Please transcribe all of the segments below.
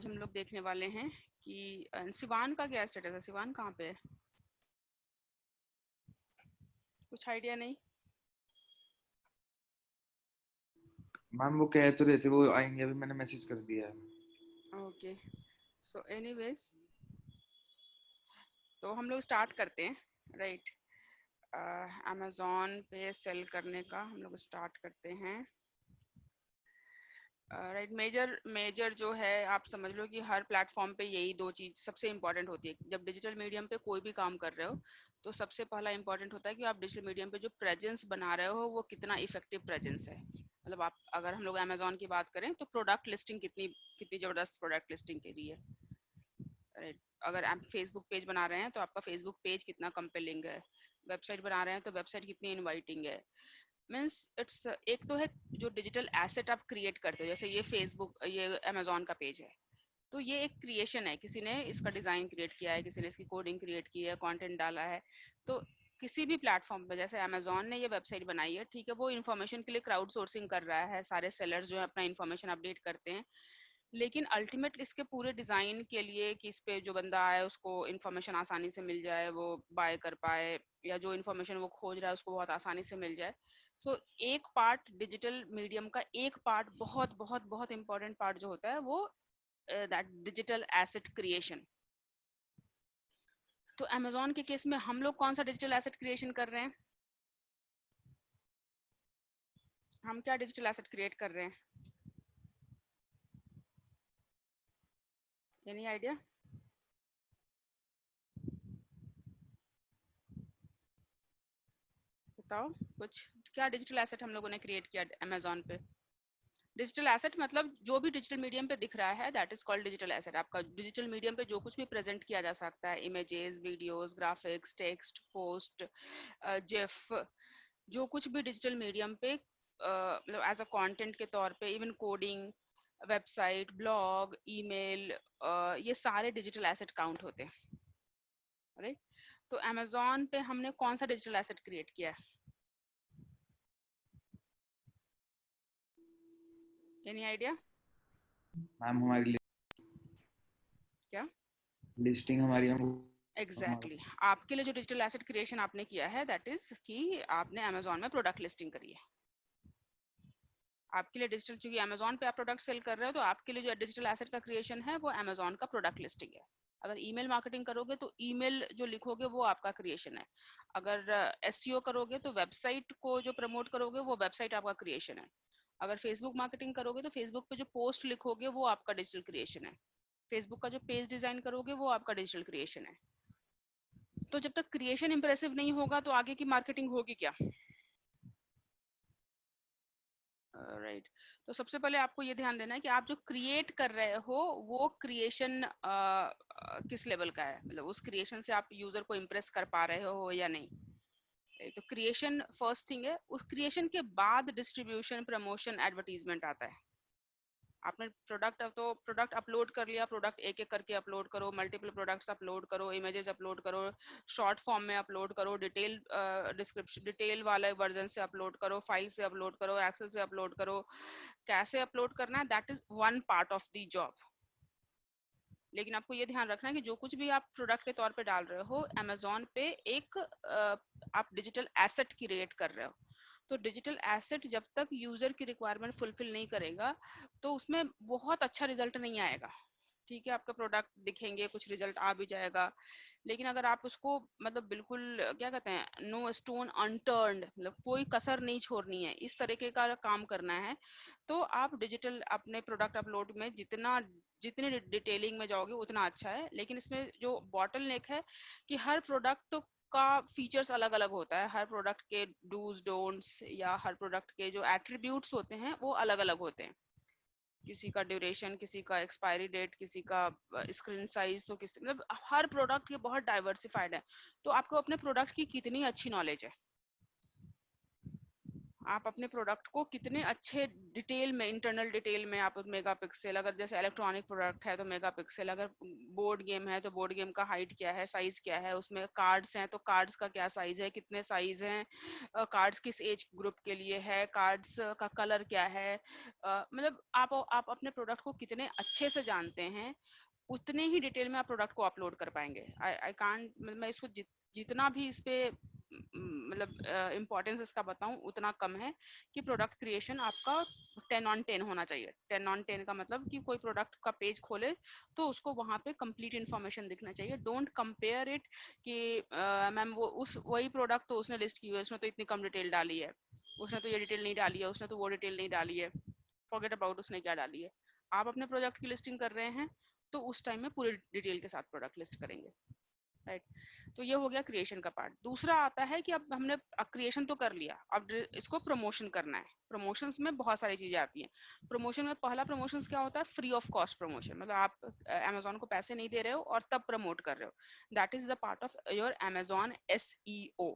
हम लोग देखने वाले हैं कि सिवान का क्या स्टेटस है। सिवान कहाँ पे है? कुछ आइडिया नहीं। मैम वो कह तो रहे थे वो आएंगे, अभी मैंने मैसेज कर दिया है। ओके, सो एनीवेज तो हम लोग स्टार्ट करते हैं, राइट। अमेज़ॉन पे सेल करने का हम लोग स्टार्ट करते हैं, राइट। मेजर जो है आप समझ लो कि हर प्लेटफॉर्म पे यही दो चीज़ सबसे इम्पोर्टेंट होती है। जब डिजिटल मीडियम पे कोई भी काम कर रहे हो तो सबसे पहला इम्पोर्टेंट होता है कि आप डिजिटल मीडियम पे जो प्रेजेंस बना रहे हो वो कितना इफेक्टिव प्रेजेंस है। मतलब आप अगर हम लोग अमेज़ॉन की बात करें तो प्रोडक्ट लिस्टिंग कितनी कितनी ज़बरदस्त प्रोडक्ट लिस्टिंग के लिए, राइट। अगर आप फेसबुक पेज बना रहे हैं तो आपका फेसबुक पेज कितना कंपेलिंग है। वेबसाइट बना रहे हैं तो वेबसाइट कितनी इनवाइटिंग है। मीन्स इट्स एक तो है जो डिजिटल एसेट आप क्रिएट करते हो, जैसे ये फेसबुक ये अमेज़ॉन का पेज है तो ये एक क्रिएशन है। किसी ने इसका डिज़ाइन क्रिएट किया है, किसी ने इसकी कोडिंग क्रिएट की है, कंटेंट डाला है। तो किसी भी प्लेटफॉर्म पे जैसे अमेज़ॉन ने ये वेबसाइट बनाई है, ठीक है, वो इन्फॉर्मेशन के लिए क्राउड सोर्सिंग कर रहा है, सारे सेलर्स जो है अपना इन्फॉर्मेशन अपडेट करते हैं। लेकिन अल्टीमेट इसके पूरे डिज़ाइन के लिए कि इस पे जो बंदा आए उसको इन्फॉर्मेशन आसानी से मिल जाए, वो बाय कर पाए, या जो इन्फॉर्मेशन वो खोज रहा है उसको बहुत आसानी से मिल जाए। सो एक पार्ट डिजिटल मीडियम का, एक पार्ट बहुत बहुत बहुत इंपॉर्टेंट पार्ट जो होता है वो दैट डिजिटल एसेट क्रिएशन। तो अमेज़ॉन के केस में हम लोग कौन सा डिजिटल एसेट क्रिएशन कर रहे हैं? हम क्या डिजिटल एसेट क्रिएट कर रहे हैं? Any idea? बताओ कुछ। क्या डिजिटल एसेट हम लोगों ने क्रिएट किया अमेज़ॉन पे? डिजिटल एसेट मतलब जो भी डिजिटल मीडियम पे दिख रहा है that is called digital asset. आपका डिजिटल मीडियम पे जो कुछ भी प्रेजेंट किया जा सकता है, images, videos, graphics, text, post, GIF, जो कुछ भी डिजिटल मीडियम पे मतलब एज अ कंटेंट के तौर पे, even coding, website, blog, email, ये सारे डिजिटल एसेट काउंट होते हैं, राइट। तो अमेज़ॉन पे हमने कौन सा डिजिटल एसेट क्रिएट किया है? Any idea? मैम हमारी क्या? लिस्टिंग हमारी हम एग्जैक्टली आपके लिए जो डिजिटल एसेट क्रिएशन आपने किया है दैट इज कि आपने अमेज़ॉन में प्रोडक्ट लिस्टिंग करी है। आपके लिए डिजिटल, चूंकि अमेज़ॉन पे आप प्रोडक्ट सेल कर रहे हो तो आपके लिए जो डिजिटल एसेट का क्रिएशन है वो अमेज़ॉन का प्रोडक्ट लिस्टिंग है। अगर ईमेल मार्केटिंग करोगे तो ईमेल जो लिखोगे वो आपका क्रिएशन है। अगर एसईओ करोगे तो वेबसाइट को जो प्रमोट करोगे वो वेबसाइट आपका क्रिएशन है। अगर फेसबुक मार्केटिंग करोगे तो फेसबुक पे जो पोस्ट लिखोगे वो आपका डिजिटल क्रिएशन है। फेसबुक का जो पेज डिजाइन करोगे वो आपका डिजिटल क्रिएशन है। तो जब तक क्रिएशन इंप्रेसिव नहीं होगा तो आगे की मार्केटिंग होगी क्या? राइट। तो सबसे पहले आपको ये ध्यान देना है कि आप जो क्रिएट कर रहे हो वो क्रिएशन किस लेवल का है, मतलब उस क्रिएशन से आप यूजर को इम्प्रेस कर पा रहे हो या नहीं। तो क्रिएशन फर्स्ट थिंग है, उस क्रिएशन के बाद डिस्ट्रीब्यूशन, प्रमोशन, एडवर्टीजमेंट आता है। आपने प्रोडक्ट तो प्रोडक्ट अपलोड कर लिया, प्रोडक्ट एक एक करके अपलोड करो, मल्टीपल प्रोडक्ट्स अपलोड करो, इमेजेस अपलोड करो, शॉर्ट फॉर्म में अपलोड करो, डिटेल डिस्क्रिप्शन डिटेल वाले वर्जन से अपलोड करो, फाइल से अपलोड करो, एक्सेल से अपलोड करो। कैसे अपलोड करना है that is one part of the job. लेकिन आपको ये ध्यान रखना है कि जो कुछ भी आप प्रोडक्ट के तौर पे डाल रहे हो अमेज़ॉन पे एक आप डिजिटल एसेट क्रिएट कर रहे हो। तो डिजिटल एसेट जब तक यूजर की रिक्वायरमेंट फुलफिल नहीं करेगा तो उसमें बहुत अच्छा रिजल्ट नहीं आएगा। ठीक है, आपका प्रोडक्ट दिखेंगे, कुछ रिजल्ट आ भी जाएगा, लेकिन अगर आप उसको मतलब बिल्कुल क्या कहते हैं, नो स्टोन अनटर्न्ड, मतलब कोई कसर नहीं छोड़नी है, इस तरीके का काम करना है, तो आप डिजिटल अपने प्रोडक्ट अपलोड में जितनी डिटेलिंग में जाओगे उतना अच्छा है। लेकिन इसमें जो बॉटल नेक है कि हर प्रोडक्ट का फीचर्स अलग अलग होता है, हर प्रोडक्ट के डूज डोंट्स या हर प्रोडक्ट के जो एट्रीब्यूट्स होते हैं वो अलग अलग होते हैं। किसी का ड्यूरेशन, किसी का एक्सपायरी डेट, किसी का स्क्रीन साइज, तो किसी मतलब हर प्रोडक्ट ये बहुत डाइवर्सिफाइड है। तो आपको अपने प्रोडक्ट की कितनी अच्छी नॉलेज है, आप अपने प्रोडक्ट को कितने अच्छे डिटेल में, इंटरनल डिटेल में आप मेगापिक्सल, अगर जैसे इलेक्ट्रॉनिक प्रोडक्ट है तो मेगापिक्सल, अगर बोर्ड गेम है तो बोर्ड गेम का हाइट क्या है, साइज क्या है, उसमें कार्ड्स हैं तो कार्ड्स का क्या साइज है, कितने साइज हैं, कार्ड्स किस एज ग्रुप के लिए है, कार्ड्स का कलर क्या है, मतलब आप अपने प्रोडक्ट को कितने अच्छे से जानते हैं, उतने ही डिटेल में आप प्रोडक्ट को अपलोड कर पाएंगे। आई कांट, मैं इसको जितना भी इस पे मतलब इम्पोर्टेंस इसका बताऊं उतना कम है कि प्रोडक्ट क्रिएशन आपका 10 on 10 होना चाहिए। 10 on 10 का मतलब कि कोई प्रोडक्ट का पेज खोले तो उसको वहां पे कंप्लीट इन्फॉर्मेशन दिखना चाहिए। डोंट कंपेयर इट कि मैम वो उस वही प्रोडक्ट तो उसने लिस्ट की हुई है, उसने तो इतनी कम डिटेल डाली है, उसने तो ये डिटेल नहीं डाली है, उसने तो वो डिटेल नहीं डाली है, फॉरगेट अबाउट उसने क्या डाली है। आप अपने प्रोडक्ट की लिस्टिंग कर रहे हैं तो उस टाइम में पूरी डिटेल के साथ प्रोडक्ट लिस्ट करेंगे, राइट। तो ये हो गया क्रिएशन का पार्ट। दूसरा आता है कि अब हमने क्रिएशन तो कर लिया, अब इसको प्रमोशन करना है। प्रमोशंस में बहुत सारी चीजें आती हैं। प्रमोशन में पहला प्रमोशंस क्या होता है, फ्री ऑफ कॉस्ट प्रमोशन, मतलब आप अमेजोन को पैसे नहीं दे रहे हो और तब प्रमोट कर रहे हो। That is the part of your Amazon SEO,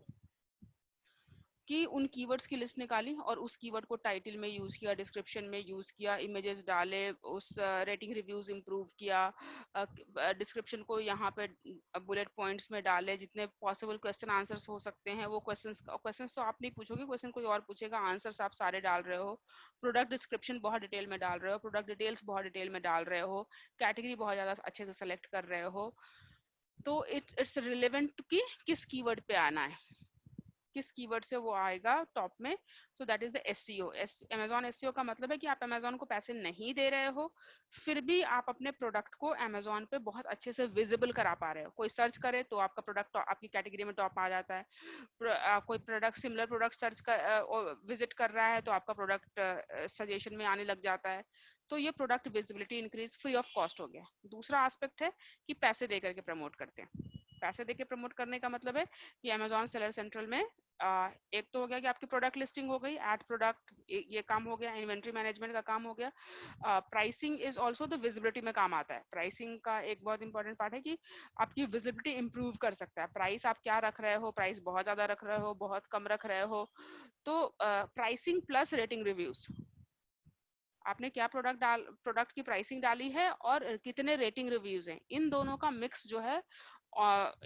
कि उन कीवर्ड्स की लिस्ट निकाली और उस कीवर्ड को टाइटल में यूज किया, डिस्क्रिप्शन में यूज किया, इमेजेस डाले, उस रेटिंग रिव्यूज इंप्रूव किया, डिस्क्रिप्शन को यहाँ पे बुलेट पॉइंट्स में डाले, जितने पॉसिबल क्वेश्चन आंसर्स हो सकते हैं वो क्वेश्चंस तो आप नहीं पूछोगे, क्वेश्चन कोई और पूछेगा, आंसर्स आप सारे डाल रहे हो, प्रोडक्ट डिस्क्रिप्शन बहुत डिटेल में डाल रहे हो, प्रोडक्ट डिटेल्स बहुत डिटेल में डाल रहे हो, कैटेगरी बहुत ज्यादा अच्छे से सेलेक्ट कर रहे हो, तो इट्स रिलेवेंट कि किस कीवर्ड पे आना है, किस कीवर्ड से वो आएगा टॉप में। तो that is the SEO. Amazon SEO का मतलब है कि आप अमेजोन को पैसे नहीं दे रहे हो, फिर भी आप अपने प्रोडक्ट को अमेजोन पे बहुत अच्छे से विजिबल करा पा रहे हो। कोई सर्च करे तो आपका प्रोडक्ट आपकी कैटेगरी में टॉप आ जाता है, कोई प्रोडक्ट सिमिलर प्रोडक्ट सर्च कर विजिट कर रहा है तो आपका प्रोडक्ट सजेशन में आने लग जाता है। तो ये product visibility increase free of cost हो गया। दूसरा एस्पेक्ट है कि पैसे दे करके प्रमोट करते हैं। पैसे देके प्रमोट करने का मतलब है कि अमेजोन सेलर सेंट्रल में एक तो हो गया कि आपकी प्रोडक्ट लिस्टिंग हो गई, एड प्रोडक्ट, ये काम हो गया, इन्वेंट्री मैनेजमेंट का काम हो गया। Pricing is also the visibility में काम आता है। प्राइसिंग का एक बहुत इंपॉर्टेंट पार्ट है कि आपकी विजिबिलिटी इंप्रूव कर सकता है। प्राइस आप क्या रख रहे हो, प्राइस बहुत ज्यादा रख रहे हो, बहुत कम रख रहे हो, तो प्राइसिंग प्लस रेटिंग रिव्यूज, आपने क्या प्रोडक्ट की प्राइसिंग डाली है और कितने रेटिंग रिव्यूज हैं, इन दोनों का मिक्स जो है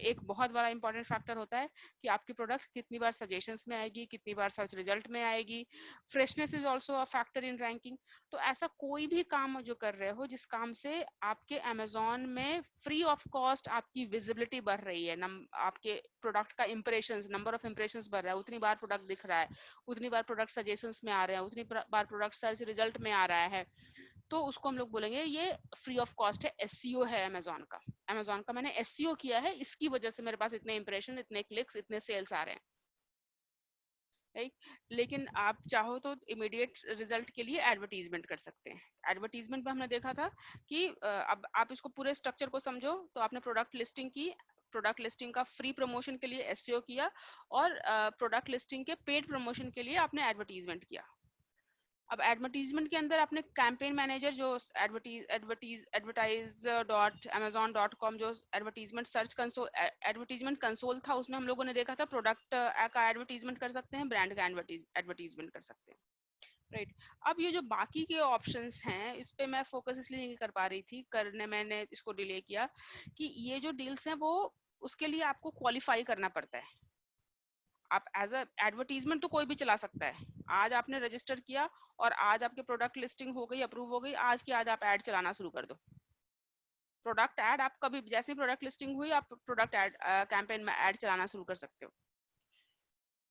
एक बहुत बड़ा इंपॉर्टेंट फैक्टर होता है कि आपकी प्रोडक्ट कितनी बार सजेशंस में आएगी, कितनी बार सर्च रिजल्ट में आएगी। Freshness is also a factor in ranking. तो ऐसा कोई भी काम जो कर रहे हो जिस काम से आपके अमेजोन में फ्री ऑफ कॉस्ट आपकी विजिबिलिटी बढ़ रही है, आपके प्रोडक्ट का इंप्रेशंस, नंबर ऑफ इंप्रेशंस बढ़ रहा है, उतनी बार प्रोडक्ट दिख रहा है, उतनी बार प्रोडक्ट सजेशंस में आ रहे हैं, उतनी बार प्रोडक्ट सर्च रिजल्ट में आ रहा है, तो उसको हम लोग बोलेंगे ये फ्री ऑफ कॉस्ट है, एसईओ है अमेजोन का। अमेजोन का मैंने एसईओ किया है, इसकी वजह से मेरे पास इतने इंप्रेशन, इतने क्लिक्स, इतने सेल्स आ रहे हैं, राइट। लेकिन आप चाहो तो इमीडिएट रिजल्ट के लिए एडवर्टीजमेंट कर सकते हैं। एडवर्टीजमेंट में हमने देखा था कि अब आप इसको पूरे स्ट्रक्चर को समझो तो आपने प्रोडक्ट लिस्टिंग की, प्रोडक्ट लिस्टिंग का फ्री प्रमोशन के लिए एसईओ किया, और प्रोडक्ट लिस्टिंग के पेड प्रमोशन के लिए आपने एडवर्टीजमेंट किया। अब एडवर्टीजमेंट के अंदर आपने कैंपेन मैनेजर जो advertise.amazon.com जो advertisement search console, advertisement console था, उसमें हम लोगों ने देखा था प्रोडक्ट का एडवर्टीजमेंट कर सकते हैं, ब्रांड का एडवर्टीजमेंट कर सकते हैं, राइट। अब ये जो बाकी के ऑप्शंस हैं इस पे मैं फोकस इसलिए नहीं कर पा रही थी, करने मैंने इसको डिले किया कि ये जो डील्स हैं वो उसके लिए आपको क्वालिफाई करना पड़ता है। आप एज अ एडवर्टीजमेंट तो कोई भी चला सकता है। आज आपने रजिस्टर किया और आज आपके प्रोडक्ट लिस्टिंग हो गई, अप्रूव हो गई, आज की आज आप ऐड चलाना शुरू कर दो। प्रोडक्ट ऐड आप कभी जैसे प्रोडक्ट लिस्टिंग हुई आप प्रोडक्ट ऐड कैंपेन में ऐड चलाना शुरू कर सकते हो।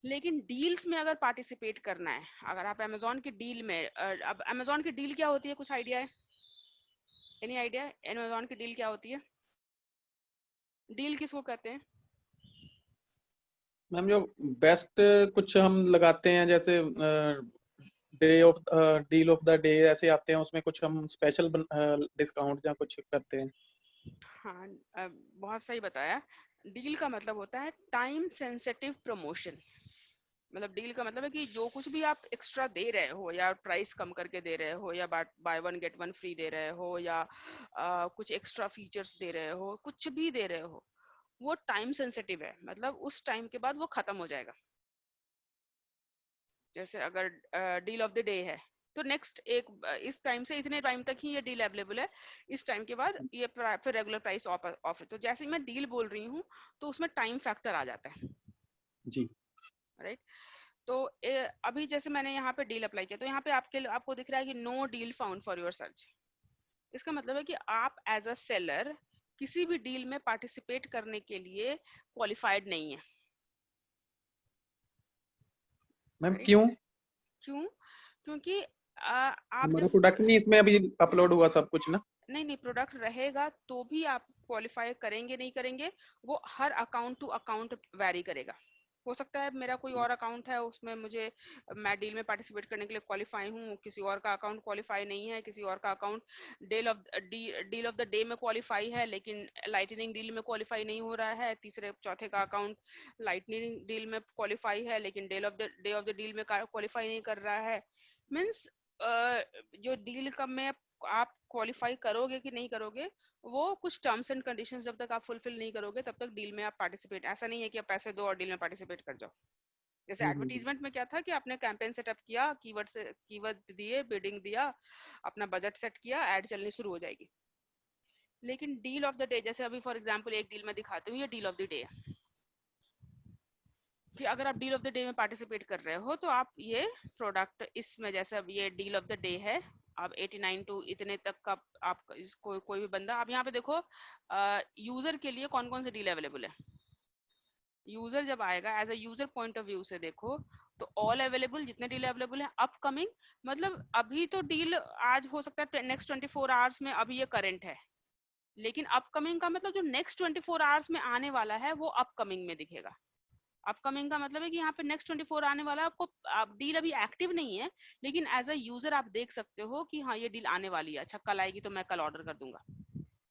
लेकिन डील्स में अगर पार्टिसिपेट करना है, अगर आप अमेजोन की डील में, अब अमेजोन की डील क्या होती है, कुछ आइडिया है? एनी आइडिया अमेजोन की डील क्या होती है? डील किसको कहते हैं? मैम जो बेस्ट कुछ हम लगाते हैं, जैसे day of deal of the day ऐसे आते हैं, उसमें कुछ हम स्पेशल डिस्काउंट या कुछ करते हैं। हाँ, बहुत सही बताया। डील का मतलब होता है टाइम सेंसिटिव प्रमोशन। मतलब डील का मतलब है कि जो कुछ भी आप एक्स्ट्रा दे रहे हो या प्राइस कम करके दे रहे हो या buy one get one free दे रहे हो या कुछ एक्स्ट्रा फीचर्स दे रहे हो, कुछ भी दे रहे हो, वो टाइम सेंसिटिव है, मतलब उस टाइम के बाद वो खत्म हो जाएगा। जैसे अगर डील ऑफ द डे है तो नेक्स्ट एक इस टाइम से इतने टाइम तक ही ये डील अवेलेबल है, इस टाइम के बाद ये फिर रेगुलर प्राइस ऑफ है। तो जैसे मैं डील बोल रही हूँ तो उसमें टाइम फैक्टर आ जाता है जी। राइट। तो अभी जैसे मैंने यहाँ पे डील अप्लाई किया तो यहाँ पे आपको दिख रहा है कि no deal found for your search. इसका मतलब है कि आप एज अ सेलर किसी भी डील में पार्टिसिपेट करने के लिए क्वालिफाइड नहीं है। Ma'am right. क्यों? क्यों? क्योंकि आप हमारा जब प्रोडक्ट नहीं इसमें अभी अपलोड हुआ सब कुछ ना। नहीं प्रोडक्ट रहेगा तो भी आप क्वालिफाई करेंगे नहीं करेंगे, वो हर अकाउंट टू अकाउंट वेरी करेगा। हो सकता है मेरा कोई और अकाउंट है उसमें मैं डील में पार्टिसिपेट करने के लिए क्वालिफाई हूँ, किसी और का अकाउंट क्वालिफाई नहीं है, किसी और का account deal of the day में क्वालिफाई है लेकिन लाइटनिंग डील में क्वालिफाई नहीं हो रहा है, तीसरे चौथे का अकाउंट लाइटनिंग डील में क्वालिफाई है लेकिन डे ऑफ द डील में क्वालिफाई नहीं कर रहा है। मीन्स जो डील का में आप क्वालिफाई करोगे कि नहीं करोगे, वो कुछ टर्म्स एंड कंडीशंस जब तक आप फुलफिल नहीं करोगे तब तक डील में आप पार्टिसिपेट, ऐसा नहीं है कि आप पैसे दो और डील में पार्टिसिपेट कर जाओ। जैसे एडवर्टीजमेंट में क्या था कि आपने कैंपेन सेटअप किया, कीवर्ड दिए, बिडिंग दिया, अपना बजट सेट किया, एड चलनी शुरू हो जाएगी। लेकिन डील ऑफ द डे, जैसे अभी फॉर एग्जांपल एक डील में दिखाती हूँ, ये डील ऑफ द डे है कि अगर आप डील ऑफ द डे में पार्टिसिपेट कर रहे हो तो आप ये प्रोडक्ट इसमें, जैसे अब ये डील ऑफ द डे है, आप 89 टू इतने तक का आप इसको कोई भी बंदा, आप यहाँ पे देखो यूजर के लिए कौन कौन से डील अवेलेबल है। यूजर जब आएगा as a user point of view से देखो तो ऑल अवेलेबल, जितने डील अवेलेबल है अपकमिंग, मतलब अभी तो डील आज हो सकता है नेक्स्ट 24 आवर्स में, अभी ये करंट है, लेकिन अपकमिंग का मतलब जो नेक्स्ट 24 आवर्स में आने वाला है वो अपकमिंग में दिखेगा। अपकमिंग का मतलब है कि यहाँ पे नेक्स्ट 24 आने वाला है, आपको आप डील अभी एक्टिव नहीं है लेकिन एज अ यूजर आप देख सकते हो कि हाँ ये डील आने वाली है, अच्छा कल आएगी तो मैं कल ऑर्डर कर दूंगा।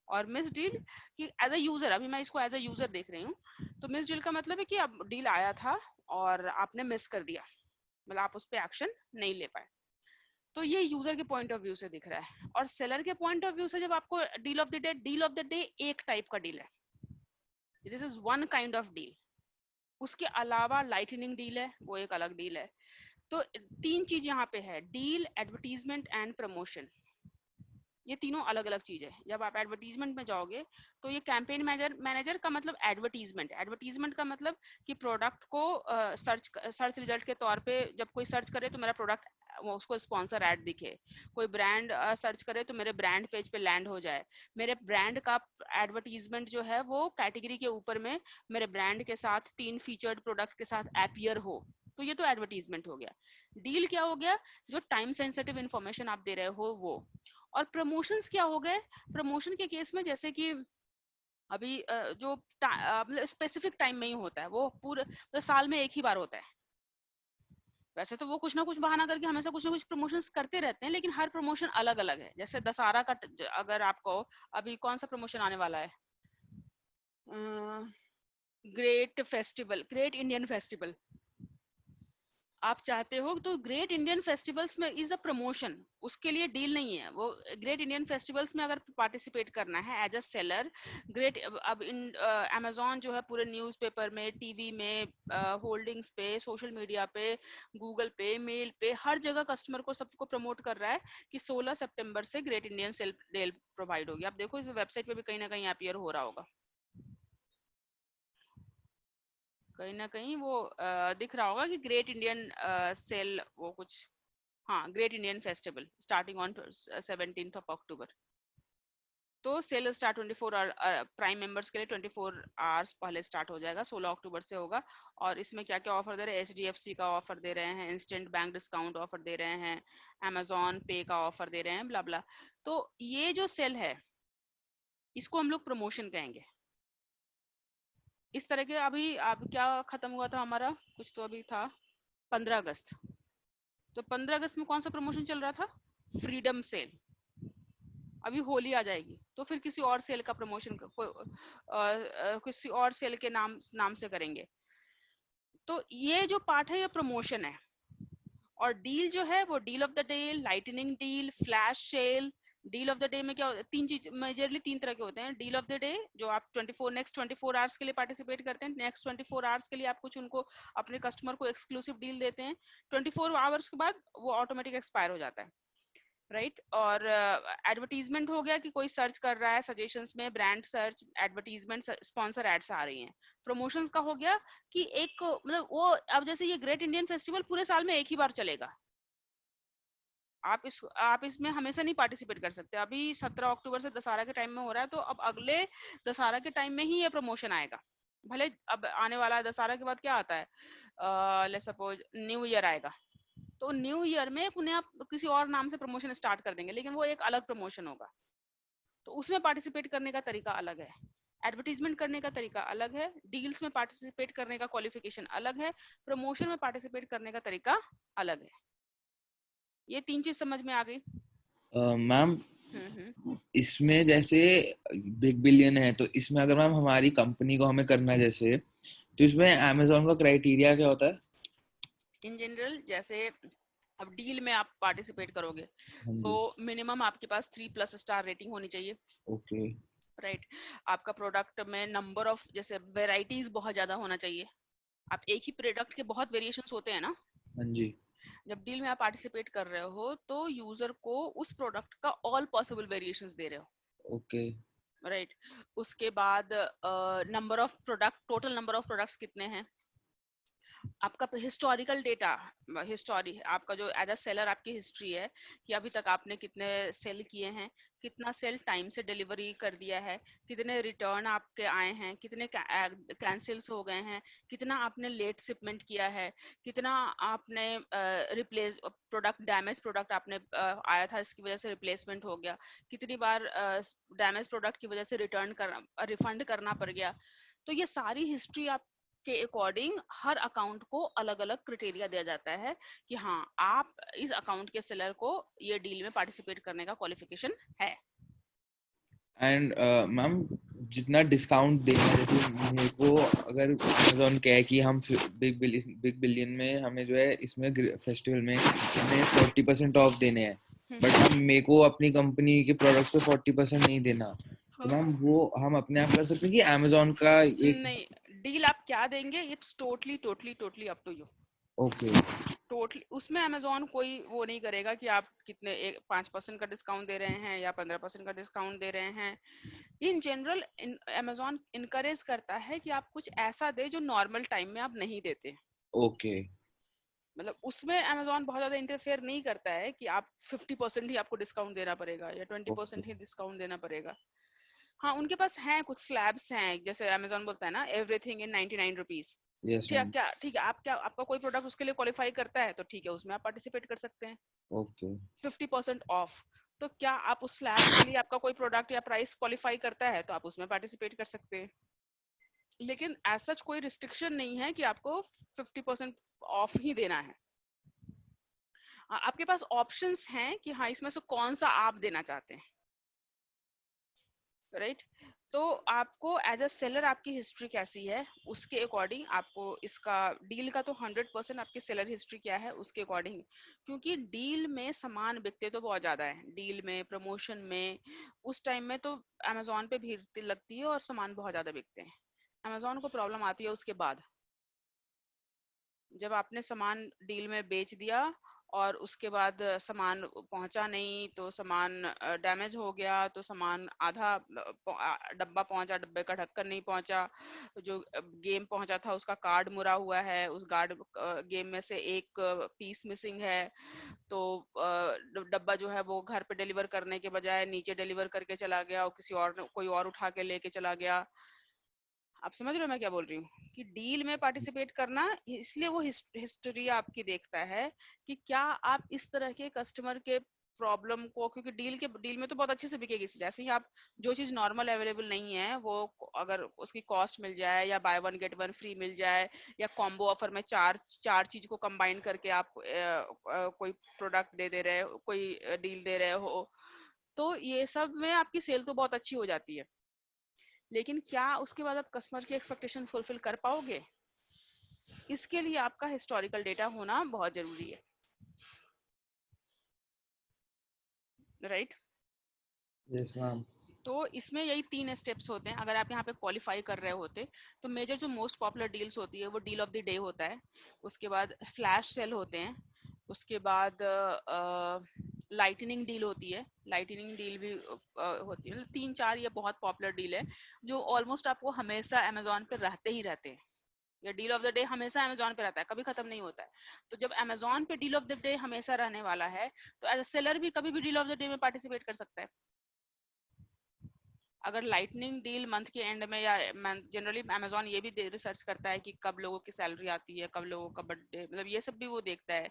और मिस डील कि एज अ यूजर, अभी मैं इसको एज अ यूजर देख रही हूँ, तो मिस डील का मतलब है कि अब डील आया था और आपने मिस कर दिया, मतलब आप उस पर एक्शन नहीं ले पाए, तो ये यूजर के पॉइंट ऑफ व्यू से दिख रहा है। और सेलर के पॉइंट ऑफ व्यू से जब आपको डील ऑफ द डे एक टाइप का डील है, this is one kind of deal, उसके अलावा लाइटनिंग डील है, वो एक अलग डील है। तो तीन चीज यहाँ पे है, डील, एडवर्टीजमेंट एंड प्रमोशन, ये तीनों अलग अलग चीज है। जब आप एडवर्टीजमेंट में जाओगे तो ये कैंपेन मैनेजर का मतलब एडवर्टीजमेंट का मतलब कि प्रोडक्ट को सर्च रिजल्ट के तौर पे जब कोई सर्च करे तो मेरा प्रोडक्ट, उसको स्पॉन्सर ऐड दिखे, कोई ब्रांड सर्च करे तो मेरे ब्रांड पेज पे लैंड हो जाए, मेरे ब्रांड का एडवर्टीजमेंट जो है वो कैटेगरी के ऊपर में मेरे ब्रांड के साथ 3 फीचर्ड प्रोडक्ट के साथ अपीयर हो, तो ये तो एडवर्टीजमेंट हो गया। डील क्या हो गया? जो टाइम सेंसिटिव इंफॉर्मेशन आप दे रहे हो वो। और प्रमोशंस क्या हो गए? प्रमोशन के केस में जैसे कि अभी जो मतलब स्पेसिफिक टाइम में ही होता है, वो पूरे तो साल में एक ही बार होता है। वैसे तो वो कुछ ना कुछ बहाना करके हमेशा कुछ ना कुछ प्रमोशंस करते रहते हैं, लेकिन हर प्रमोशन अलग अलग है। जैसे दशहरा का अगर आपको अभी कौन सा प्रमोशन आने वाला है, ग्रेट इंडियन फेस्टिवल आप चाहते हो तो ग्रेट इंडियन फेस्टिवल्स में इज अ प्रमोशन, उसके लिए डील नहीं है वो। ग्रेट इंडियन फेस्टिवल्स में अगर पार्टिसिपेट करना है एज अ सेलर, ग्रेट अब इन अमेजोन जो है पूरे न्यूज़पेपर में, टीवी में, होल्डिंग्स पे, सोशल मीडिया पे, गूगल पे, मेल पे, हर जगह कस्टमर को सबको प्रमोट कर रहा है कि 16 सितंबर से great Indian sale deal provide होगी। आप देखो इस वेबसाइट पे भी कहीं ना कहीं अपीयर हो रहा होगा, कहीं ना कहीं वो दिख रहा होगा कि ग्रेट इंडियन सेल वो कुछ, हाँ great Indian festival starting on 17th of October. तो sale start 24 hour prime members के लिए 24 आवर्स पहले स्टार्ट हो जाएगा, 16 अक्टूबर से होगा। और इसमें क्या क्या ऑफर दे रहे हैं? HDFC का ऑफर दे रहे हैं, इंस्टेंट बैंक डिस्काउंट ऑफर दे रहे हैं, Amazon पे का ऑफर दे रहे हैं, ब्ला ब्ला। तो ये जो सेल है इसको हम लोग प्रमोशन कहेंगे। इस तरह के अभी अब क्या खत्म हुआ था हमारा, कुछ तो अभी था 15 अगस्त। तो 15 अगस्त में कौन सा प्रमोशन चल रहा था? Freedom cell. अभी होली आ जाएगी तो फिर किसी और सेल का प्रमोशन किसी और सेल के नाम से करेंगे। तो ये जो पार्ट है ये प्रमोशन है। और डील जो है वो deal of the day, lightning deal, flash sale, deal of the day में क्या होता है, तीन चीज मेजरली तीन तरह के होते हैं। डील ऑफ द डे जो आप नेक्स्ट 24 आवर्स के लिए पार्टिसिपेट करते हैं, नेक्स्ट 24 आवर्स के लिए आप कुछ उनको अपने कस्टमर को एक्सक्लूसिव डील देते हैं, 24 आवर्स के बाद वो ऑटोमेटिक एक्सपायर हो जाता है, राइट। और एडवर्टीजमेंट हो गया कि कोई सर्च कर रहा है सजेशंस में, brand search, advertisement, sponsor ads आ रही हैं। प्रमोशंस का हो गया कि एक मतलब वो अब जैसे ये ग्रेट इंडियन फेस्टिवल पूरे साल में एक ही बार चलेगा, आप इसमें हमेशा नहीं पार्टिसिपेट कर सकते। अभी 17 अक्टूबर से दशहरा के टाइम में हो रहा है, तो अब अगले दशहरा के टाइम में ही ये प्रमोशन आएगा। भले अब आने वाला है दशहरा के बाद क्या आता है, लेट्स सपोज न्यू ईयर आएगा, तो न्यू ईयर में उन्हें आप किसी और नाम से प्रमोशन स्टार्ट कर देंगे, लेकिन वो एक अलग प्रमोशन होगा, तो उसमें पार्टिसिपेट करने का तरीका अलग है, एडवर्टीजमेंट करने का तरीका अलग है, डील्स में पार्टिसिपेट करने का क्वालिफिकेशन अलग है, प्रमोशन में पार्टिसिपेट करने का तरीका अलग है। ये तीन चीज समझ में आ गई? मैम इसमें जैसे बिग बिलियन है, तो इसमें अगर मैम हमारी कंपनी को हमें करना है जैसे, तो इसमें अमेजोन का क्राइटेरिया क्या होता है? इन जनरल जैसे अब डील में आप पार्टिसिपेट करोगे हाँ तो जी। मिनिमम आपके पास 3+ स्टार रेटिंग होनी चाहिए, ओके। राइट। आपका प्रोडक्ट में नंबर ऑफ जैसे वेराइटीज बहुत ज्यादा होना चाहिए। आप एक ही प्रोडक्ट के बहुत वेरिएशंस होते हैं ना, हाँ जी। जब डील में आप पार्टिसिपेट कर रहे हो तो यूजर को उस प्रोडक्ट का ऑल पॉसिबल वेरिएशंस दे रहे हो, ओके। राइट। उसके बाद number of product, total number of products कितने हैं, आपका हिस्टोरिकल डेटा, हिस्टोरी आपका जो एज अ सेलर आपकी हिस्ट्री है कि अभी तक आपने कितने सेल किए हैं, कितना सेल टाइम से डिलीवरी कर दिया है, कितने रिटर्न आपके आए हैं, कितने कैंसिल्स हो गए हैं, कितना आपने लेट शिपमेंट किया है, कितना आपने रिप्लेस प्रोडक्ट, डैमेज प्रोडक्ट आपने आया था इसकी वजह से रिप्लेसमेंट हो गया, कितनी बार डैमेज प्रोडक्ट की वजह से रिटर्न कर रिफंड करना पड़ गया। तो ये सारी हिस्ट्री आप के अकॉर्डिंग हर अकाउंट को अलग अलग क्राइटेरिया दिया जाता है कि हाँ आप इस अकाउंट के सेलर को ये डील में पार्टिसिपेट करने का क्वालिफिकेशन है। एंड मैम जितना डिस्काउंट देना है, जैसे मेरे को अगर अमेजोन कहे कि हम बिग बिलियन में हमें जो है इसमें फेस्टिवल में हमें 40% ऑफ देने हैं, बट मेरे को अपनी कंपनी के प्रोडक्ट्स पे 40% नहीं देना, तो मैम वो हम अपने आप कर सकते हैं कि अमेजोन का एक? नहीं, डील आप क्या देंगे it's totally totally totally up to you. Okay. Totally उसमें अमेजोन कोई वो नहीं करेगा कि आप कितने 5% का डिस्काउंट दे रहे हैं या 15% का डिस्काउंट दे रहे हैं। इन जनरल अमेजोन इनकरेज करता है कि आप कुछ ऐसा दे जो नॉर्मल टाइम में आप नहीं देते। ओके। मतलब उसमें अमेजोन बहुत ज्यादा इंटरफेयर नहीं करता है कि आप 50% ही आपको डिस्काउंट देना पड़ेगा या ओके। 20% ही डिस्काउंट देना पड़ेगा। हाँ उनके पास हैं कुछ स्लैब्स हैं, जैसे अमेजोन बोलता है ना एवरीथिंग इन 99 रुपीज। यस ठीक है, मैम। क्या ठीक है, आप क्या आपका कोई प्रोडक्ट उसके लिए क्वालिफाई करता है तो ठीक है उसमें आप पार्टिसिपेट कर सकते हैं, ओके। 50% ऑफ। तो क्या आप उस स्लैब के लिए आपका कोई प्रोडक्ट या प्राइस क्वालिफाई करता है तो आप उसमें पार्टिसिपेट कर सकते हैं, लेकिन ऐसा सच कोई रिस्ट्रिक्शन नहीं है कि आपको 50% ऑफ ही देना है। आपके पास ऑप्शंस हैं कि हाँ इसमें से कौन सा आप देना चाहते हैं, राइट। तो आपको एज अ सेलर आपकी हिस्ट्री कैसी है उसके अकॉर्डिंग आपको इसका डील का तो 100% आपकी सेलर हिस्ट्री क्या है उसके अकॉर्डिंग, क्योंकि डील में सामान बिकते तो बहुत ज्यादा है, डील में प्रमोशन में उस टाइम में तो अमेजोन पे भीड़ लगती है और सामान बहुत ज्यादा बिकते हैं। अमेजोन को प्रॉब्लम आती है उसके बाद, जब आपने सामान डील में बेच दिया और उसके बाद सामान पहुंचा नहीं तो सामान डैमेज हो गया, तो सामान आधा डब्बा पहुंचा, डब्बे का ढक्कन नहीं पहुंचा, जो गेम पहुंचा था उसका कार्ड मुड़ा हुआ है, उस कार्ड गेम में से एक पीस मिसिंग है, तो डब्बा जो है वो घर पे डिलीवर करने के बजाय नीचे डिलीवर करके चला गया और किसी और कोई और उठा के लेके चला गया। आप समझ रहे हो मैं क्या बोल रही हूँ कि डील में पार्टिसिपेट करना इसलिए वो हिस्ट्री आपकी देखता है कि क्या आप इस तरह के कस्टमर के प्रॉब्लम को, क्योंकि डील में तो बहुत अच्छे से बिकेगी, जैसे ही आप जो चीज नॉर्मल अवेलेबल नहीं है वो अगर उसकी कॉस्ट मिल जाए या buy one get one free मिल जाए या कॉम्बो ऑफर में चार चार चीज को कंबाइन करके आप कोई प्रोडक्ट दे रहे हो, कोई डील दे रहे हो, तो ये सब में आपकी सेल तो बहुत अच्छी हो जाती है, लेकिन क्या उसके बाद आप कस्टमर की एक्सपेक्टेशन फुलफिल कर पाओगे, इसके लिए आपका हिस्टोरिकल डेटा होना बहुत जरूरी है, राइट। Yes ma'am. तो इसमें यही 3 स्टेप्स होते हैं। अगर आप यहाँ पे क्वालिफाई कर रहे होते तो मेजर जो मोस्ट पॉपुलर डील्स होती है वो डील ऑफ द डे होता है, उसके बाद फ्लैश सेल होते हैं, उसके बाद लाइटनिंग डील होती है, लाइटनिंग डील भी होती है। मतलब 3-4 ये बहुत पॉपुलर डील है जो ऑलमोस्ट आपको हमेशा अमेजोन पे रहते ही रहते हैं। या डील ऑफ द डे हमेशा अमेजोन पे रहता है, कभी खत्म नहीं होता है। तो जब अमेजोन पे डील ऑफ द डे हमेशा रहने वाला है तो एज अ सेलर भी कभी भी डील ऑफ द डे में पार्टिसिपेट कर सकता है। अगर लाइटनिंग डील मंथ के एंड में या जनरली अमेजोन ये भी रिसर्च करता है कि कब लोगों की सैलरी आती है, कब लोगों का बर्थडे, मतलब ये सब भी वो देखता है,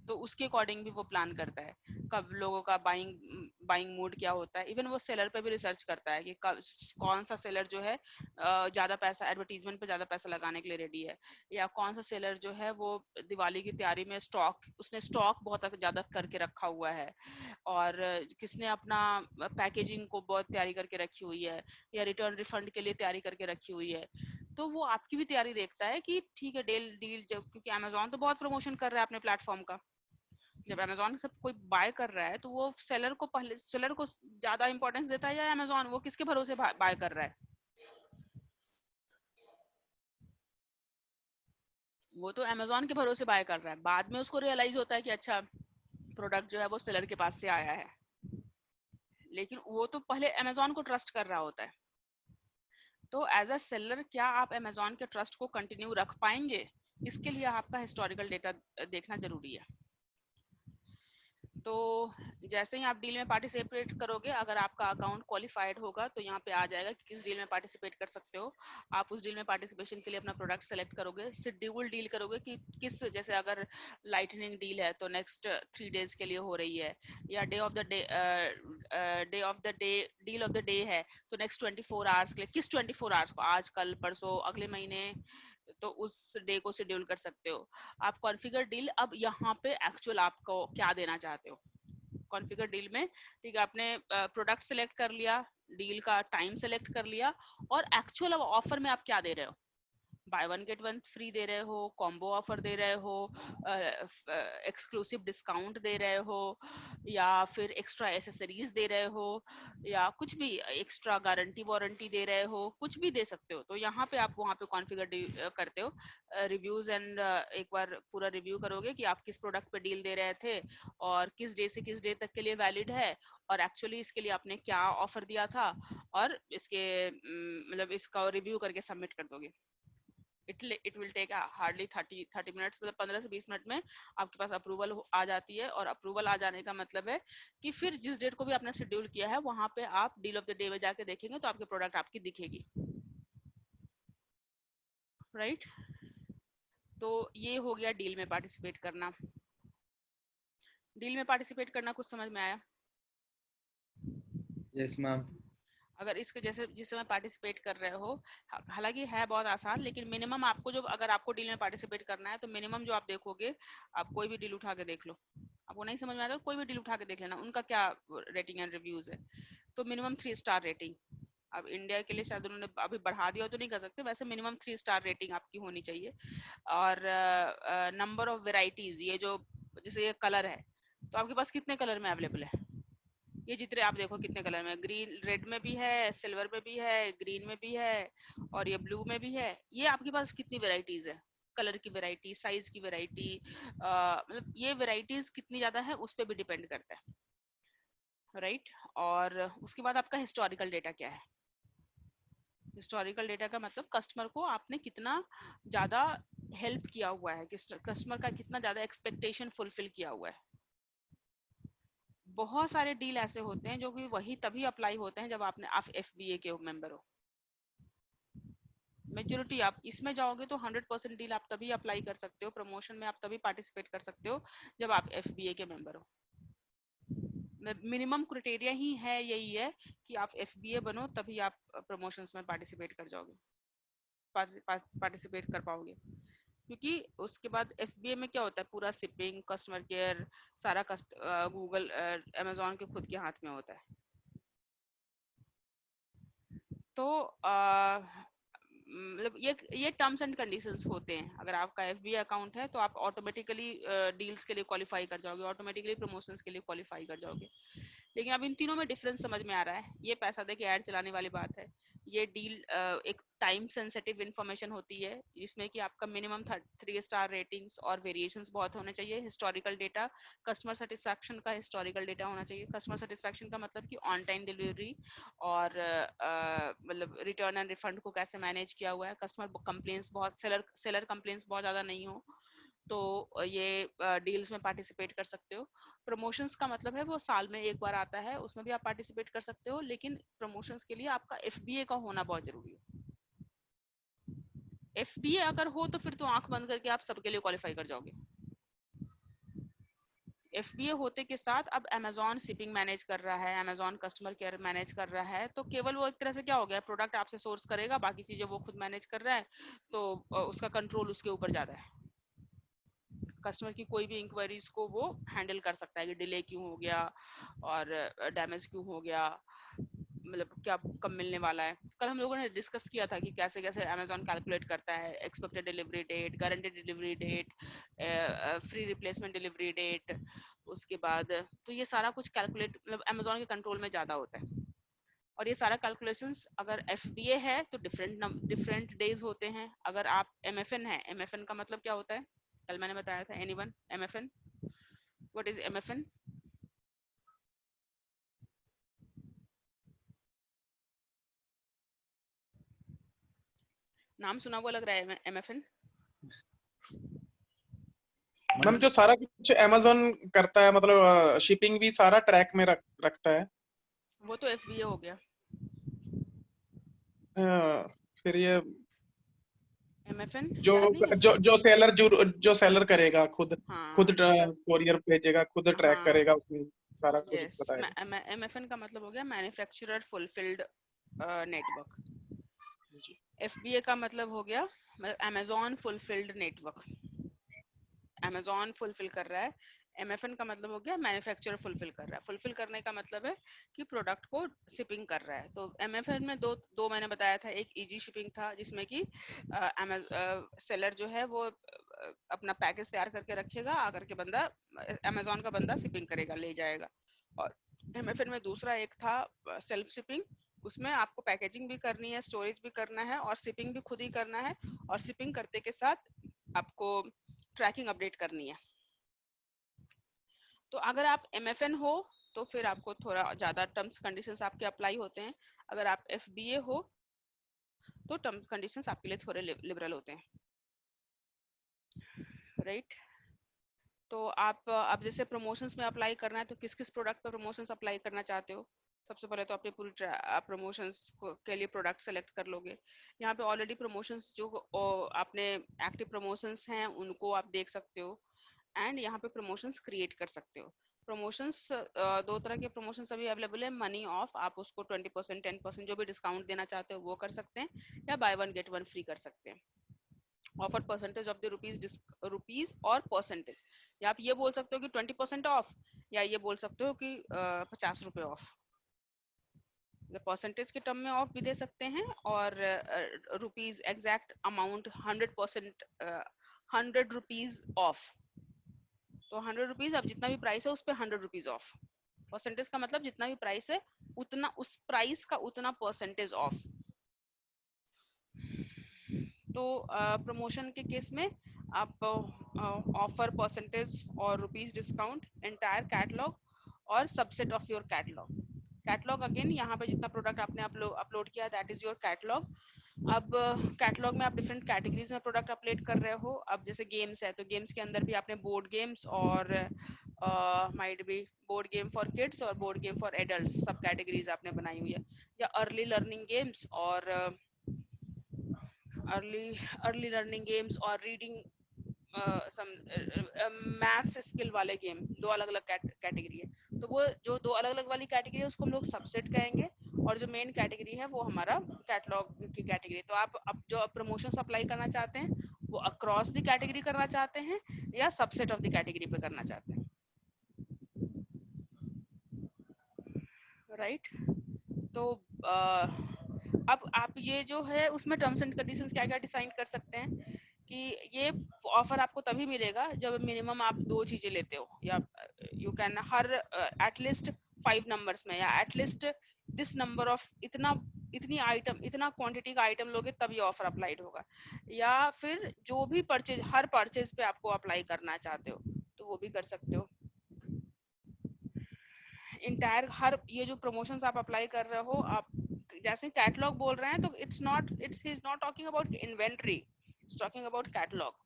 तो उसके अकॉर्डिंग भी वो प्लान करता है कब लोगों का बाइंग बाइंग मूड क्या होता है। इवन वो सेलर पे भी रिसर्च करता है कि कब कौन सा सेलर जो है ज्यादा पैसा एडवर्टीजमेंट पे ज्यादा पैसा लगाने के लिए रेडी है, या कौन सा सेलर जो है वो दिवाली की तैयारी में उसने स्टॉक बहुत ज्यादा करके रखा हुआ है, और किसने अपना पैकेजिंग को बहुत तैयारी करके रखी हुई है, या रिटर्न रिफंड के लिए तैयारी करके रखी हुई है। तो वो आपकी भी तैयारी देखता है कि ठीक है डील डील जब, क्योंकि अमेजोन तो बहुत प्रमोशन कर रहा है अपने प्लेटफॉर्म का। जब अमेजोन सब कोई बाय कर रहा है तो वो सेलर को ज्यादा इंपॉर्टेंस देता है या अमेजोन, वो किसके भरोसे बाय कर रहा है? वो तो अमेजोन के भरोसे बाय कर रहा है। बाद में उसको रियलाइज होता है कि अच्छा प्रोडक्ट जो है वो सेलर के पास से आया है, लेकिन वो तो पहले अमेजोन को ट्रस्ट कर रहा होता है। तो एज अ सेलर क्या आप अमेजोन के ट्रस्ट को कंटिन्यू रख पाएंगे? इसके लिए आपका हिस्टोरिकल डेटा देखना जरूरी है। तो जैसे ही आप डील में पार्टिसिपेट करोगे, अगर आपका अकाउंट क्वालिफाइड होगा तो यहाँ पे आ जाएगा कि किस डील में पार्टिसिपेट कर सकते हो। आप उस डील में पार्टिसिपेशन के लिए अपना प्रोडक्ट सेलेक्ट करोगे, शेड्यूल डील करोगे कि किस, जैसे अगर लाइटनिंग डील है तो नेक्स्ट 3 डेज के लिए हो रही है, या day of the day deal of the day है तो नेक्स्ट 24 आवर्स के लिए, किस 24 आवर्स को, आज कल परसों अगले महीने, तो उस डे को शेड्यूल कर सकते हो। आप कॉन्फ़िगर डील, अब यहाँ पे एक्चुअल आपको क्या देना चाहते हो कॉन्फ़िगर डील में, ठीक है, आपने प्रोडक्ट सेलेक्ट कर लिया, डील का टाइम सेलेक्ट कर लिया, और एक्चुअल अब ऑफर में आप क्या दे रहे हो? Buy one get one free दे रहे हो, कॉम्बो ऑफर दे रहे हो, एक्सक्लूसिव डिस्काउंट दे रहे हो, या फिर एक्स्ट्रा एसेसरीज दे रहे हो, या कुछ भी एक्स्ट्रा गारंटी वारंटी दे रहे हो, कुछ भी दे सकते हो। तो यहाँ पे आप वहाँ पे कॉन्फ़िगर करते हो रिव्यूज एंड एक बार पूरा रिव्यू करोगे कि आप किस प्रोडक्ट पे डील दे रहे थे और किस डे से किस डे तक के लिए वैलिड है, और एक्चुअली इसके लिए आपने क्या ऑफर दिया था, और इसके मतलब इसका रिव्यू करके सबमिट कर दोगे। It will take hardly 30 minutes, मतलब 15 से 20 मिनट में आपके पास अप्रूवल आ जाती है। और अप्रूवल आ जाने का मतलब है कि फिर जिस डेट को भी आपने शेड्यूल किया है वहां पे आप डील ऑफ द डे में जाके देखेंगे तो आपके प्रोडक्ट आपकी दिखेगी, राइट? तो ये हो गया डील में पार्टिसिपेट करना। डील में पार्टिसिपेट करना कुछ समझ में आया? Yes ma'am. अगर इसके जैसे जिस समय पार्टिसिपेट कर रहे हो, हालांकि है बहुत आसान, लेकिन मिनिमम आपको जो, अगर आपको डील में पार्टिसिपेट करना है तो मिनिमम जो आप देखोगे, आप कोई भी डील उठा के देख लो, आपको नहीं समझ में आता तो कोई भी डील उठा के देख लेना, उनका क्या रेटिंग एंड रिव्यूज है। तो मिनिमम 3 स्टार रेटिंग। अब इंडिया के लिए शायद उन्होंने अभी बढ़ा दिया तो नहीं कर सकते, वैसे मिनिमम 3 स्टार रेटिंग आपकी होनी चाहिए। और नंबर ऑफ वेराइटीज, ये जो जैसे ये कलर है तो आपके पास कितने कलर में अवेलेबल है? ये जितने आप देखो कितने कलर में, ग्रीन रेड में भी है, सिल्वर में भी है, ग्रीन में भी है, और ये ब्लू में भी है। ये आपके पास कितनी वेराइटीज है, कलर की वेराइटी, साइज की वेराइटी, मतलब ये वेराइटीज कितनी ज्यादा है उस पर भी डिपेंड करता है, राइट? और उसके बाद आपका हिस्टोरिकल डेटा क्या है? हिस्टोरिकल डेटा का मतलब कस्टमर को आपने कितना ज्यादा हेल्प किया हुआ है, कस्टमर का कितना ज्यादा एक्सपेक्टेशन फुलफिल किया हुआ है। बहुत सारे डील ऐसे होते हैं जो कि वही तभी अप्लाई होते हैं जब आप FBA के मेंबर हो। मेजोरिटी आप इसमें जाओगे तो 100% डील आप तभी अप्लाई कर सकते हो, प्रमोशन में आप तभी पार्टिसिपेट कर सकते हो जब आप FBA के मेंबर हो। मिनिमम क्राइटेरिया ही है, यही है कि आप FBA बनो तभी आप प्रमोशंस में पार्टिसिपेट कर जाओगे, पार्टिसिपेट कर पाओगे। क्योंकि उसके बाद FBA में क्या होता है, पूरा शिपिंग, कस्टमर केयर, सारा गूगल अमेजोन के खुद के हाथ में होता है। तो मतलब ये टर्म्स एंड कंडीशंस होते हैं। अगर आपका FBA अकाउंट है तो आप ऑटोमेटिकली डील्स के लिए क्वालिफाई कर जाओगे, ऑटोमेटिकली प्रमोशंस के लिए क्वालिफाई कर जाओगे। लेकिन अब इन तीनों में डिफरेंस समझ में आ रहा है। ये पैसा दे के ऐड चलाने वाली बात है, ये डील एक टाइम सेंसिटिव इंफॉर्मेशन होती है जिसमें कि आपका मिनिमम 3 स्टार रेटिंग्स और वेरिएशंस बहुत होने चाहिए। हिस्टोरिकल डेटा, कस्टमर सेटिस्फैक्शन का हिस्टोरिकल डेटा होना चाहिए। कस्टमर सेटिस्फैक्शन का मतलब कि ऑन टाइम डिलीवरी और मतलब रिटर्न एंड रिफंड को कैसे मैनेज किया हुआ है। कस्टमर कंप्लेंट्स बहुत, सेलर कंप्लेंट्स बहुत ज़्यादा नहीं हो तो ये डील्स में पार्टिसिपेट कर सकते हो। प्रमोशंस का मतलब है वो साल में एक बार आता है, उसमें भी आप पार्टिसिपेट कर सकते हो, लेकिन प्रमोशंस के लिए आपका एफबीए का होना बहुत जरूरी है। एफबीए अगर हो तो फिर तो आंख बंद करके आप सबके लिए क्वालिफाई कर जाओगे। एफबीए होते के साथ अब अमेजोन शिपिंग मैनेज कर रहा है, अमेजोन कस्टमर केयर मैनेज कर रहा है, तो केवल वो एक तरह से क्या हो गया, प्रोडक्ट आपसे सोर्स करेगा, बाकी चीजें वो खुद मैनेज कर रहा है, तो उसका कंट्रोल उसके ऊपर ज्यादा है। कस्टमर की कोई भी इंक्वायरीज को वो हैंडल कर सकता है कि डिले क्यों हो गया और डैमेज क्यों हो गया, मतलब क्या कब मिलने वाला है। कल हम लोगों ने डिस्कस किया था कि कैसे कैसे अमेजोन कैलकुलेट करता है expected delivery date, guaranteed delivery date, free replacement delivery date, उसके बाद तो ये सारा कुछ कैलकुलेट मतलब अमेजोन के कंट्रोल में ज़्यादा होता है। और ये सारा कैलकुलेशंस अगर एफबीए है तो डिफरेंट डेज होते हैं। अगर आप एमएफएन है, एमएफएन का मतलब क्या होता है, कल मैंने बताया था। Anyone MFN, what is MFN? नाम सुना हुआ लग रहा है एमएफएन। मैम जो सारा कुछ अमेजोन करता है, मतलब शिपिंग भी सारा ट्रैक में रखता है। वो तो एफबीए हो गया। फिर ये एमएफएन जो याद नहीं है? जो सेलर करेगा, खुद हाँ खुद कोरियर भेजेगा, खुद ट्रैक हाँ करेगा, उसमें सारा कुछ यस, बताएगा। एमएफएन का मतलब हो गया मैन्युफैक्चरर फुलफिल्ड नेटवर्क। एफबीए का मतलब हो गया Amazon fulfilled network. Amazon fulfil कर रहा है। एमएफएन का मतलब हो गया मैन्युफैक्चरर फुलफिल कर रहा है। फुलफिल करने का मतलब है कि प्रोडक्ट को शिपिंग कर रहा है। तो एमएफएन में दो मैंने बताया था। एक इजी शिपिंग था जिसमें कि सेलर जो है वो अपना पैकेज तैयार करके रखेगा, आकर के बंदा अमेजोन का बंदा शिपिंग करेगा, ले जाएगा। और एमएफएन में दूसरा एक था सेल्फ शिपिंग, उसमें आपको पैकेजिंग भी करनी है, स्टोरेज भी करना है और शिपिंग भी खुद ही करना है, और शिपिंग करते के साथ आपको ट्रैकिंग अपडेट करनी है। तो अगर आप एमएफएन हो तो फिर आपको थोड़ा ज्यादा टर्म्स कंडीशंस आपके अप्लाई होते हैं। अगर आप एफबीए हो तो टर्म्स कंडीशंस आपके लिए थोड़े लिबरल होते हैं, राइट। तो आप अब जैसे प्रमोशंस में अप्लाई करना है तो किस किस प्रोडक्ट पर प्रमोशंस अप्लाई करना चाहते हो? सबसे पहले तो अपने पूरी प्रमोशंस के लिए प्रोडक्ट सेलेक्ट कर लोगे। यहाँ पे ऑलरेडी प्रमोशंस जो आपने एक्टिव प्रमोशंस हैं उनको आप देख सकते हो, एंड यहाँ पे प्रमोशंस क्रिएट कर सकते हो। प्रमोशंस दो तरह के प्रमोशंस अभी अवेलेबल है। मनी ऑफ, आप उसको 20% 10% जो भी डिस्काउंट देना चाहते हो वो कर सकते हैं, या buy one get one free कर सकते हैं। Offer percentage of the rupees और परसेंटेज, या आप ये बोल सकते हो कि 20% ऑफ, या ये बोल सकते हो कि 50 रुपए ऑफ। परसेंटेज के टर्म में ऑफ भी दे सकते हैं, और rupees exact amount 100%, 100 rupees of. तो 100 रुपीज, अब जितना भी प्राइस है उस पर 100 रुपीज ऑफ। परसेंटेज का मतलब जितना भी प्राइस है उतना, उस प्राइस का उतना परसेंटेज ऑफ। तो प्रमोशन के केस में आप ऑफर, परसेंटेज और रुपीज डिस्काउंट, एंटायर कैटलॉग और subset of your catalogue. Catalogue again यहाँ पे जितना प्रोडक्ट आपने अपलोड किया दैट इज योर कैटलॉग। अब कैटलॉग में आप डिफरेंट कैटेगरीज में प्रोडक्ट अपलोड कर रहे हो। अब जैसे गेम्स है तो गेम्स के अंदर भी आपने बोर्ड गेम्स और might be board game for kids और बोर्ड गेम फॉर एडल्ट्स सब कैटेगरीज आपने बनाई हुई है। या अर्ली लर्निंग गेम्स और अर्ली लर्निंग गेम्स और रीडिंग मैथ्स स्किल वाले गेम, दो अलग अलग कैटेगरी है। तो वो जो दो अलग अलग वाली कैटेगरी है उसको हम लोग सबसेट कहेंगे, और जो मेन कैटेगरी है वो हमारा कैटलॉग की कैटेगरी। तो आप अब जो प्रमोशन अप्लाई करना चाहते हैं वो अक्रॉस द कैटेगरी करना चाहते हैं या सबसेट ऑफ द कैटेगरी पे करना चाहते हैं, राइट। तो अब आप ये जो है उसमें टर्म्स एंड कंडीशंस क्या क्या डिसाइड कर सकते हैं कि ये ऑफर आपको तभी मिलेगा जब मिनिमम आप 2 चीजें लेते हो, या you can her at least 5 numbers में, या एटलीस्ट दिस नंबर ऑफ इतनी आइटम, इतना क्वांटिटी का आइटम लोगे तब ये ऑफर अप्लाइड होगा। या फिर जो भी परचेज, हर परचेज पे आपको अप्लाई करना चाहते हो तो वो भी कर सकते हो। इंटायर हर ये जो प्रमोशंस आप अप्लाई कर रहे हो, आप जैसे कैटलॉग बोल रहे हैं तो it's he is not talking about inventory, it's talking about catalogue.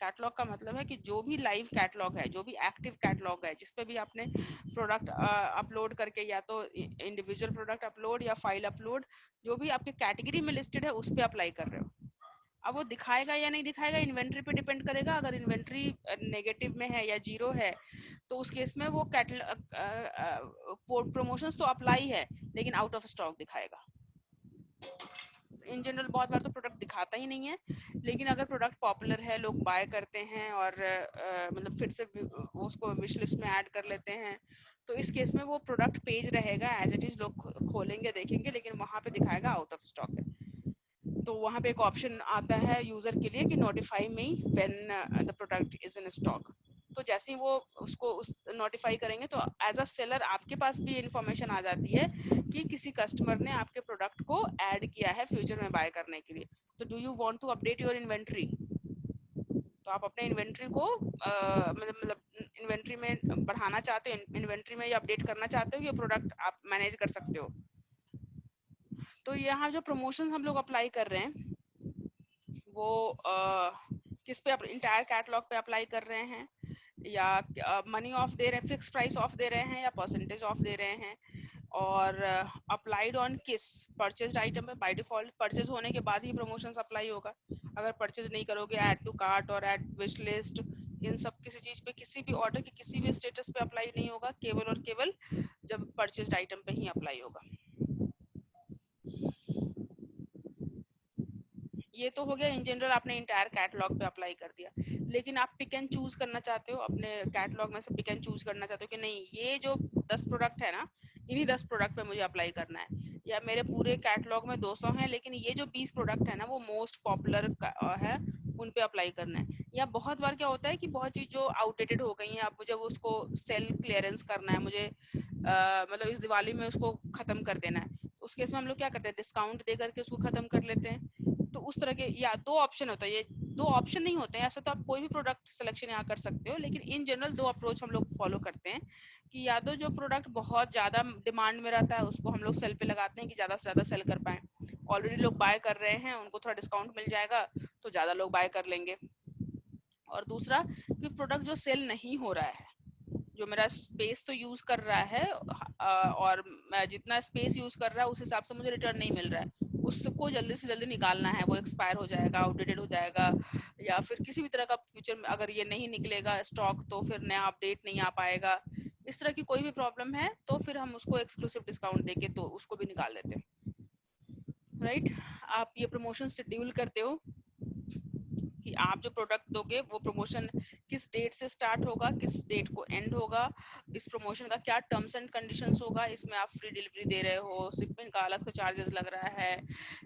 Catalogue का मतलब है कि जो भी लाइव कैटलॉग है, जो भी एक्टिव कैटलॉग है, जिसपे भी आपने प्रोडक्ट अपलोड करके, या तो इंडिविजुअल प्रोडक्ट अपलोड या फाइल अपलोड, जो भी आपके कैटेगरी में लिस्टेड है उस पे अप्लाई कर रहे हो। अब वो दिखाएगा या नहीं दिखाएगा इन्वेंट्री पे डिपेंड करेगा। अगर इन्वेंट्री नेगेटिव में है या जीरो है तो उस केस में वो प्रमोशंस तो अप्लाई है लेकिन आउट ऑफ स्टॉक दिखाएगा। इन जनरल बहुत बार तो प्रोडक्ट दिखाता ही नहीं है, लेकिन अगर प्रोडक्ट पॉपुलर है, लोग बाय करते हैं और मतलब फिर से उसको विश लिस्ट में ऐड कर लेते हैं, तो इस केस में वो प्रोडक्ट पेज रहेगा एज इट इज, लोग खोलेंगे देखेंगे, लेकिन वहां पे दिखाएगा आउट ऑफ स्टॉक है। तो वहां पे एक ऑप्शन आता है यूजर के लिए कि notify me when the product is in stock. तो जैसे ही वो उसको नोटिफाई करेंगे तो एज अ सेलर आपके पास भी इंफॉर्मेशन आ जाती है कि किसी कस्टमर ने आपके प्रोडक्ट को ऐड किया है फ्यूचर में बाय करने के लिए। तो do you want to update your inventory? तो आप अपने इन्वेंट्री को मतलब इन्वेंट्री में बढ़ाना चाहते हो, इन्वेंट्री में अपडेट करना चाहते हो, ये प्रोडक्ट आप मैनेज कर सकते हो। तो यहाँ जो प्रमोशन हम लोग अप्लाई कर रहे हैं वो किस पे, इंटायर कैटलॉग पे अप्लाई कर रहे हैं, या मनी ऑफ दे रहे हैं, फिक्स प्राइस ऑफ दे रहे हैं, या परसेंटेज ऑफ दे रहे हैं, और अप्लाइड ऑन किस परचेज आइटम पे। बाय डिफॉल्ट परचेज होने के बाद ही प्रमोशंस अप्लाई होगा। अगर परचेज नहीं करोगे, ऐड टू कार्ट और ऐड विश लिस्ट, इन सब किसी चीज पे, किसी भी ऑर्डर के किसी भी स्टेटस पे अप्लाई नहीं होगा, केवल और केवल जब परचेज आइटम पे ही अप्लाई होगा। ये तो हो गया इन जनरल, आपने इंटायर कैटलॉग पे अप्लाई कर दिया। लेकिन आप पिक एंड चूज करना चाहते हो, अपने कैटलॉग में से पिक एंड चूज करना चाहते हो कि नहीं, ये जो 10 प्रोडक्ट है ना, इन्हीं 10 प्रोडक्ट पे मुझे अप्लाई करना है, या मेरे पूरे कैटलॉग में 200 हैं लेकिन ये जो 20 प्रोडक्ट है ना वो मोस्ट पॉपुलर है, उन पे अप्लाई करना है। या बहुत बार क्या होता है कि बहुत चीज जो आउटडेटेड हो गई है, अब मुझे उसको सेल क्लियरेंस करना है, मुझे मतलब इस दिवाली में उसको खत्म कर देना है, उस केस में हम लोग क्या करते हैं, डिस्काउंट दे करके उसको खत्म कर लेते हैं। तो उस तरह के या दो ऑप्शन होता है, ये दो ऑप्शन नहीं होते हैं, ऐसा तो आप कोई भी प्रोडक्ट सिलेक्शन यहाँ कर सकते हो, लेकिन इन जनरल दो अप्रोच हम लोग फॉलो करते हैं कि या तो जो प्रोडक्ट बहुत ज्यादा डिमांड में रहता है उसको हम लोग सेल पे लगाते हैं कि ज्यादा से ज्यादा सेल कर पाए, ऑलरेडी लोग बाय कर रहे हैं, उनको थोड़ा डिस्काउंट मिल जाएगा तो ज्यादा लोग बाय कर लेंगे। और दूसरा कि प्रोडक्ट जो सेल नहीं हो रहा है, जो मेरा स्पेस तो यूज कर रहा है और मैं जितना स्पेस यूज कर रहा है उस हिसाब से मुझे रिटर्न नहीं मिल रहा है, उसको जल्दी से जल्दी निकालना है, वो एक्सपायर हो जाएगा, आउटडेटेड हो जाएगा, या फिर किसी भी तरह का फ्यूचर में अगर ये नहीं निकलेगा स्टॉक तो फिर नया अपडेट नहीं आ पाएगा, इस तरह की कोई भी प्रॉब्लम है तो फिर हम उसको एक्सक्लूसिव डिस्काउंट देके तो उसको भी निकाल देते हैं। राइट, आप ये प्रमोशन शेड्यूल करते हो कि आप जो प्रोडक्ट दोगे वो प्रमोशन किस डेट से स्टार्ट होगा, किस डेट को एंड होगा, इस प्रमोशन का क्या टर्म्स एंड कंडीशंस होगा, इसमें आप फ्री डिलीवरी दे रहे हो, शिपमेंट का अलग से चार्जेस लग रहा है,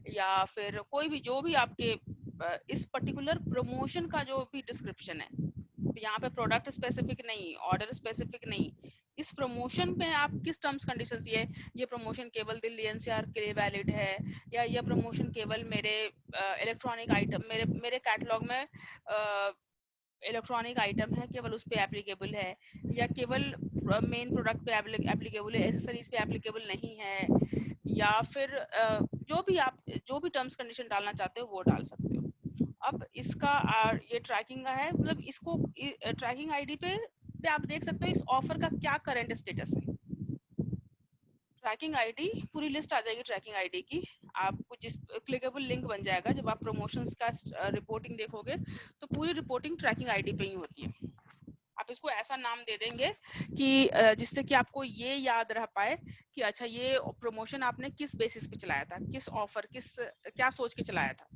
या फिर कोई भी जो भी आपके इस पर्टिकुलर प्रमोशन का जो भी डिस्क्रिप्शन है, यहाँ पे प्रोडक्ट स्पेसिफिक नहीं, ऑर्डर स्पेसिफिक नहीं, इस प्रमोशन पे आप किस टर्म्स कंडीशंस, ये प्रमोशन केवल दिल्ली एनसीआर के लिए वैलिड है, या ये प्रमोशन केवल मेरे इलेक्ट्रॉनिक आइटम, मेरे कैटलॉग में इलेक्ट्रॉनिक आइटम है केवल उस पे एप्लीकेबल है, या केवल मेन प्रोडक्ट पे एप्लीकेबल है, एक्सेसरीज पे एप्लीकेबल नहीं है, या फिर जो भी टर्म्स कंडीशन डालना चाहते हो वो डाल सकते हो। अब इसका ये ट्रैकिंग का है, मतलब इसको ट्रैकिंग आईडी पे आप देख सकते हो इस ऑफर का क्या करंट स्टेटस है। ट्रैकिंग आईडी पूरी लिस्ट आ जाएगी ट्रैकिंग आईडी की, आपको जिस क्लिकेबल लिंक बन जाएगा, जब आप प्रमोशंस का रिपोर्टिंग देखोगे तो पूरी रिपोर्टिंग ट्रैकिंग आईडी पे ही होती है। आप इसको ऐसा नाम दे देंगे कि जिससे कि आपको ये याद रह पाए कि अच्छा ये प्रमोशन आपने किस बेसिस पे चलाया था, किस ऑफर, क्या सोच के चलाया था।